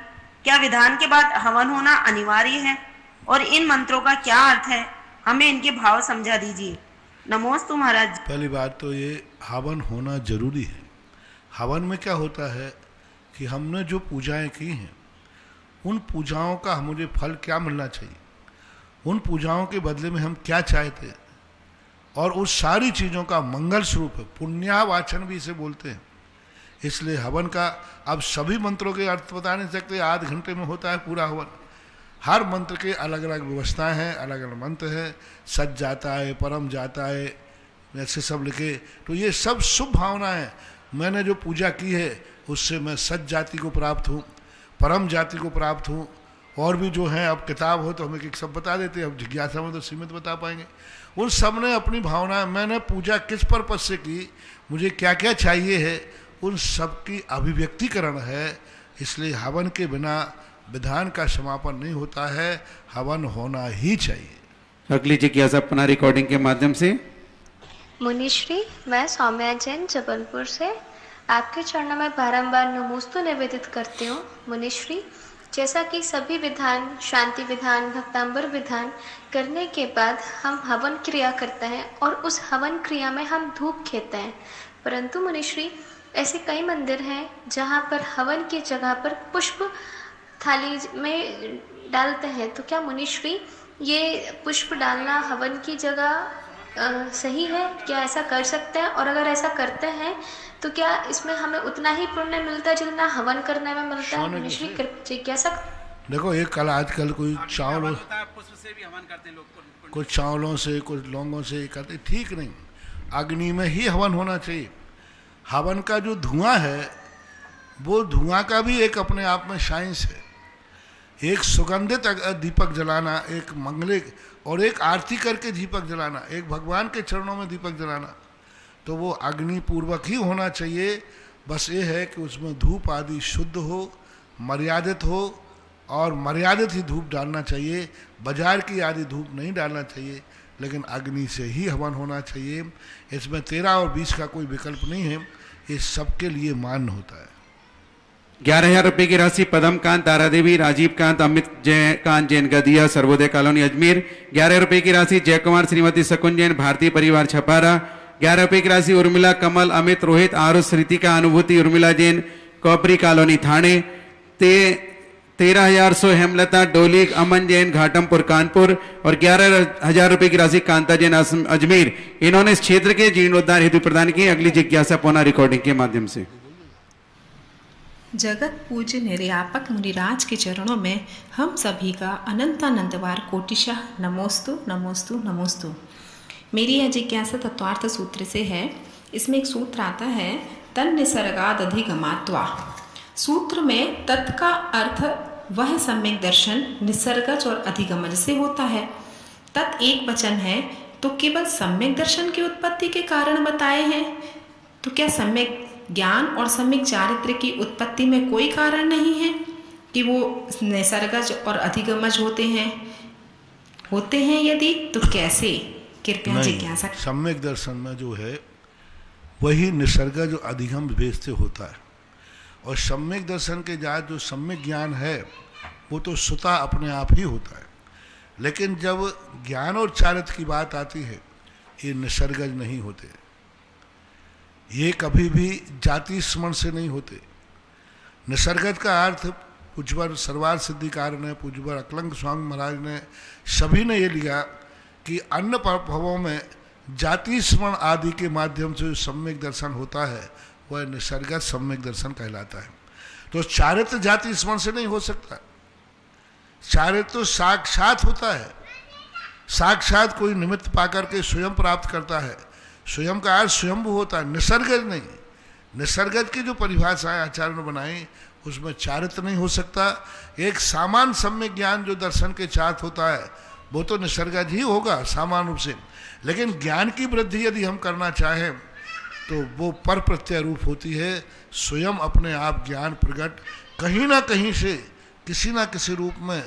क्या विधान के बाद हवन होना अनिवार्य है, और इन मंत्रों का क्या अर्थ है? हमें इनके भाव समझा दीजिए। नमोस्तु महाराज। पहली बात तो ये हवन होना जरूरी है। हवन में क्या होता है कि हमने जो पूजाएं की हैं, उन पूजाओं का मुझे फल क्या मिलना चाहिए, उन पूजाओं के बदले में हम क्या चाहते हैं, और उस सारी चीज़ों का मंगल स्वरूप है। पुण्यावाचन भी इसे बोलते हैं। इसलिए हवन का अब सभी मंत्रों के अर्थ बता नहीं सकते, आध घंटे में होता है पूरा हवन। हर मंत्र के अलग अलग व्यवस्थाएं हैं, अलग अलग मंत्र हैं। सच जाता है, परम जाता है, ऐसे सब लिखे। तो ये सब शुभ भावना है। मैंने जो पूजा की है उससे मैं सच जाति को प्राप्त हूँ, परम जाति को प्राप्त हूँ। और भी जो है, अब किताब हो तो हमें एक सब बता देते हैं, अब जिज्ञासा में तो सीमित बता पाएंगे। उन सब ने अपनी भावना, मैंने पूजा किस पर्पज से की, मुझे क्या क्या चाहिए है, उन सब की अभिव्यक्तिकरण है। इसलिए हवन के बिना विधान का समापन नहीं होता है, हवन होना ही चाहिए। अगली जिज्ञासा पुनः रिकॉर्डिंग के माध्यम से। मुनिश्री, मैं सौम्या जैन जबलपुर से आपके चरणों में बारंबार नमोस्तु निवेदित करती हूँ। मुनिश्री, जैसा कि सभी विधान, शांति विधान, भक्तांबर विधान करने के बाद हम हवन क्रिया करते हैं और उस हवन क्रिया में हम धूप खेते हैं, परंतु मुनिश्री ऐसे कई मंदिर हैं जहाँ पर हवन की जगह पर पुष्प थाली में डालते हैं। तो क्या मुनिश्री ये पुष्प डालना हवन की जगह सही है? क्या ऐसा कर सकते हैं? और अगर ऐसा करते हैं तो क्या इसमें हमें उतना ही पुण्य मिलता है जितना हवन करने में मिलता है? मुनिश्री जिज्ञासा। देखो, एक कल आजकल कोई चावलों कुछ चावलों से, कुछ लौंगों से करते, ठीक नहीं। अग्नि में ही हवन होना चाहिए। हवन का जो धुआं है वो धुआं का भी एक अपने आप में साइंस है। एक सुगंधित दीपक जलाना, एक मंगलिक, और एक आरती करके दीपक जलाना, एक भगवान के चरणों में दीपक जलाना, तो वो अग्नि पूर्वक ही होना चाहिए। बस ये है कि उसमें धूप आदि शुद्ध हो, मर्यादित हो, और मर्यादित ही धूप डालना चाहिए। बाजार की आदि धूप नहीं डालना चाहिए, लेकिन अग्नि से ही हवन होना चाहिए। इसमें 13 और 20 का कोई विकल्प नहीं है, ये सबके लिए मान्य होता है। 11,000 रुपए की राशि पदमकांत तारा देवी, राजीव कांत, अमित कांत जैन गदिया, सर्वोदय कॉलोनी अजमेर। 11 रुपए की राशि जयकुमार श्रीमती शकुन जैन, भारतीय परिवार छपारा। 11 रुपए की राशि उर्मिला कमल, अमित रोहित, आरुष रीतिका, अनुभूति उर्मिला जैन, कोपरी कॉलोनी थाने। 13,100 हेमलता डोली, अमन जैन, घाटमपुर कानपुर। और 11,000 रुपए की राशि कांता जैन अजमेर। इन्होंने इस क्षेत्र के जीर्णोद्धार हेतु प्रदान की। अगली जिज्ञासा पुनः रिकॉर्डिंग के माध्यम से। जगत पूज्य निर्यापक मुनिराज के चरणों में हम सभी का अनंतानंदवार कोटिशः नमोस्तु नमोस्तु नमोस्तु। मेरी यह जिज्ञासा तत्वार्थ सूत्र से है। इसमें एक सूत्र आता है, तन निसर्गाद अधिगमात्वा। सूत्र में तत् का अर्थ वह सम्यक दर्शन निसर्गज और अधिगमन से होता है। तत् एक वचन है तो केवल सम्यक दर्शन की उत्पत्ति के कारण बताए हैं। तो क्या सम्यक ज्ञान और सम्यक चारित्र की उत्पत्ति में कोई कारण नहीं है कि वो निसर्गज और अधिगमज होते हैं यदि तो कैसे? कृपया जिज्ञासा। सम्यक दर्शन में जो है वही निसर्गज और अधिगम भेद से होता है, और सम्यक दर्शन के बाद जो सम्यक ज्ञान है वो तो स्वतः अपने आप ही होता है। लेकिन जब ज्ञान और चारित्र की बात आती है, ये निसर्गज नहीं होते, ये कभी भी जाति स्मरण से नहीं होते। निसर्गज का अर्थ पूज्यवर सर्वार सिद्धिकार ने, पूज्यवर अकलंग स्वामी महाराज ने, सभी ने ये लिया कि अन्य प्रभावों में जाति स्मरण आदि के माध्यम से जो सम्यक दर्शन होता है वह निसर्गज सम्यक दर्शन कहलाता है। तो चारित्र जाति स्मरण से नहीं हो सकता। चारित्र तो साक्षात होता है, साक्षात कोई निमित्त पाकर के स्वयं प्राप्त करता है। स्वयं का अर्थ स्वयंभू होता है, निसर्गज नहीं। निसर्गज की जो परिभाषाएं आचार्य ने बनाई उसमें चारित्र नहीं हो सकता। एक सामान्य सम्यक ज्ञान जो दर्शन के साथ होता है वो तो निसर्गज ही होगा सामान्य रूप से। लेकिन ज्ञान की वृद्धि यदि हम करना चाहें तो वो पर प्रत्यय रूप होती है। स्वयं अपने आप ज्ञान प्रकट कहीं ना कहीं से किसी ना किसी रूप में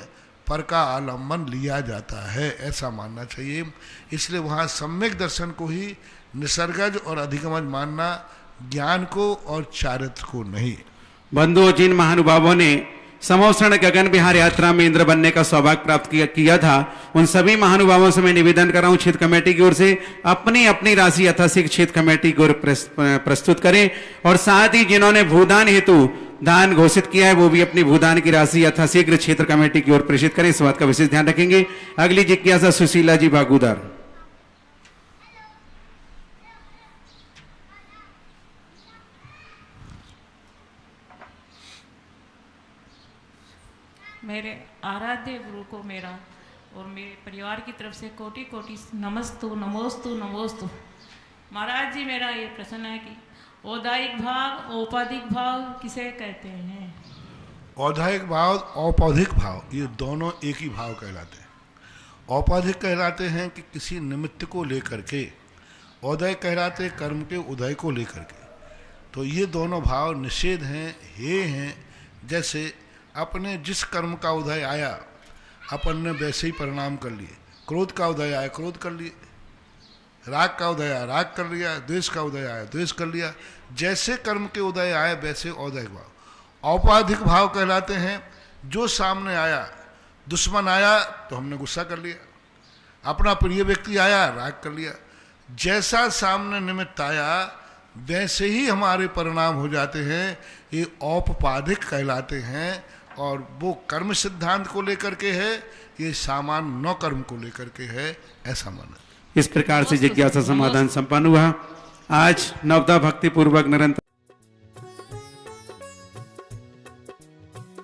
पर का आलम्बन लिया जाता है, ऐसा मानना चाहिए। इसलिए वहाँ सम्यक दर्शन को ही निसर्गज और अधिगमज मानना, ज्ञान को और चारित्र को नहीं। बंधुओं, जिन महानुभावों ने समोषण गगन बिहार यात्रा में इंद्र बनने का सौभाग्य प्राप्त किया था, उन सभी महानुभावों से मैं निवेदन कर रहा हूं क्षेत्र कमेटी की ओर से अपनी अपनी राशि यथाशीघ्र क्षेत्र कमेटी की ओर प्रस्तुत करें। और साथ ही जिन्होंने भूदान हेतु दान घोषित किया है वो भी अपनी भूदान की राशि यथाशीघ्र क्षेत्र कमेटी की ओर प्रेषित करें। इस बात का विशेष ध्यान रखेंगे। अगली जिज्ञासा सुशीला जी बागुदार। मेरे आराध्य गुरु को मेरा और मेरे परिवार की तरफ से कोटि कोटि नमस्तु नमोस्तु नमोस्तु। महाराज जी मेरा ये प्रश्न है कि औदायिक भाव औपाधिक भाव किसे कहते हैं? औदायिक भाव औपौधिक भाव ये दोनों एक ही भाव कहलाते हैं। औपाधिक कहलाते हैं कि किसी निमित्त को लेकर के, औदय कहलाते हैं कर्म के उदय को लेकर के। तो ये दोनों भाव निषेध हैं, हे हैं। जैसे अपने जिस कर्म का उदय आया अपन ने वैसे ही परिणाम कर लिए। क्रोध का उदय आया क्रोध कर लिए, राग का उदय आया राग कर लिया, द्वेष का उदय आया द्वेष कर लिया। जैसे कर्म के उदय आए वैसे औदैहिक भाव। औपाधिक भाव कहलाते हैं जो सामने आया, दुश्मन आया तो हमने गुस्सा कर लिया, अपना प्रिय व्यक्ति आया राग कर लिया। जैसा सामने निमित्त आया वैसे ही हमारे परिणाम हो जाते हैं, ये औपपाधिक कहलाते हैं। और वो कर्म सिद्धांत को लेकर के है, ये सामान्य नौ कर्म को लेकर के है, ऐसा माना। इस प्रकार से जिज्ञासा समाधान संपन्न हुआ। आज नवदा भक्ति पूर्वक निरंतर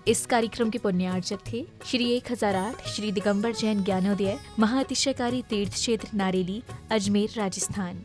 इस कार्यक्रम के पुण्यार्चक थे श्री 1008 श्री दिगंबर जैन ज्ञानोदय महाअतिशयकारी तीर्थ क्षेत्र नारेली, अजमेर, राजस्थान।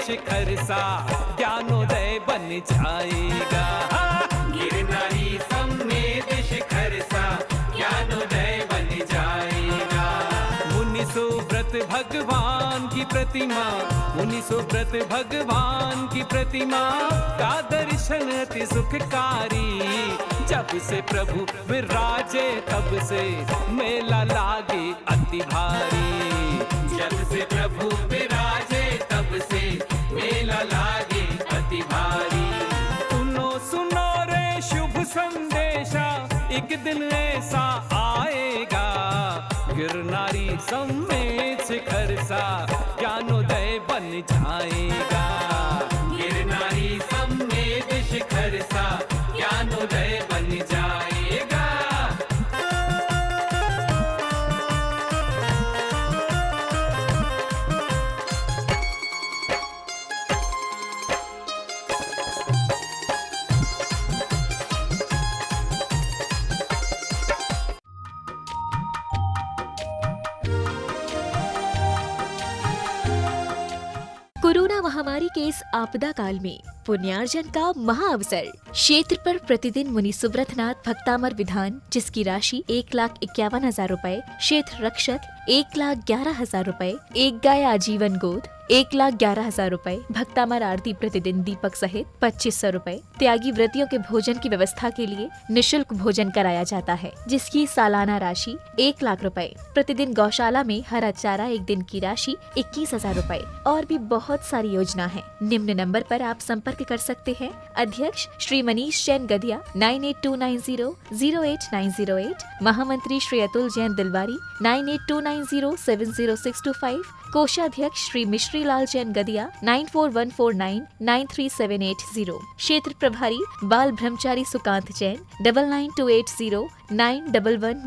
शिखर सा ज्ञानोदय बन जाएगा। गिरनारी समेत शिखर सा ज्ञानोदय बन जाएगा। मुनि सुव्रत भगवान की प्रतिमा, मुनि सुव्रत भगवान की प्रतिमा का दर्शन अति सुखकारी। जब से प्रभु विराजे तब से मेला लागे अति भारी। जब से प्रभु विराजे तब से मेला लागे अति भारी। सुनो सुनो रे शुभ संदेशा, एक दिन ऐसा आएगा। गिरनारी समेत शिखर सा ज्ञानोदय बन जाएगा। गिरनारी समेत शिखर सा ज्ञानोदय बन जाएगा। कोरोना महामारी के इस आपदा काल में पुण्यार्जन का महाअवसर। क्षेत्र पर प्रतिदिन मुनि सुब्रतनाथ भक्तामर विधान, जिसकी राशि 1,51,000 रूपए, क्षेत्र रक्षक 1,11,000 रूपए, एक गाय आजीवन गोद 1,11,000 रूपए, भक्तामर आरती प्रतिदिन दीपक सहित 2,500 रूपए। त्यागी व्रतियों के भोजन की व्यवस्था के लिए निशुल्क भोजन कराया जाता है, जिसकी सालाना राशि 1,00,000 रूपए। प्रतिदिन गौशाला में हरा चारा एक दिन की राशि 21,000 रूपए। और भी बहुत सारी योजना है। निम्न नंबर पर आप संपर्क कर सकते हैं। अध्यक्ष श्री मनीष जैन गदिया 9829008908, महामंत्री श्री अतुल जैन दिलवारी 9829070625, कोषाध्यक्ष श्री मिश्री लाल जैन गदिया 9414993780, क्षेत्र प्रभारी बाल ब्रह्मचारी सुकांत जैन 99280911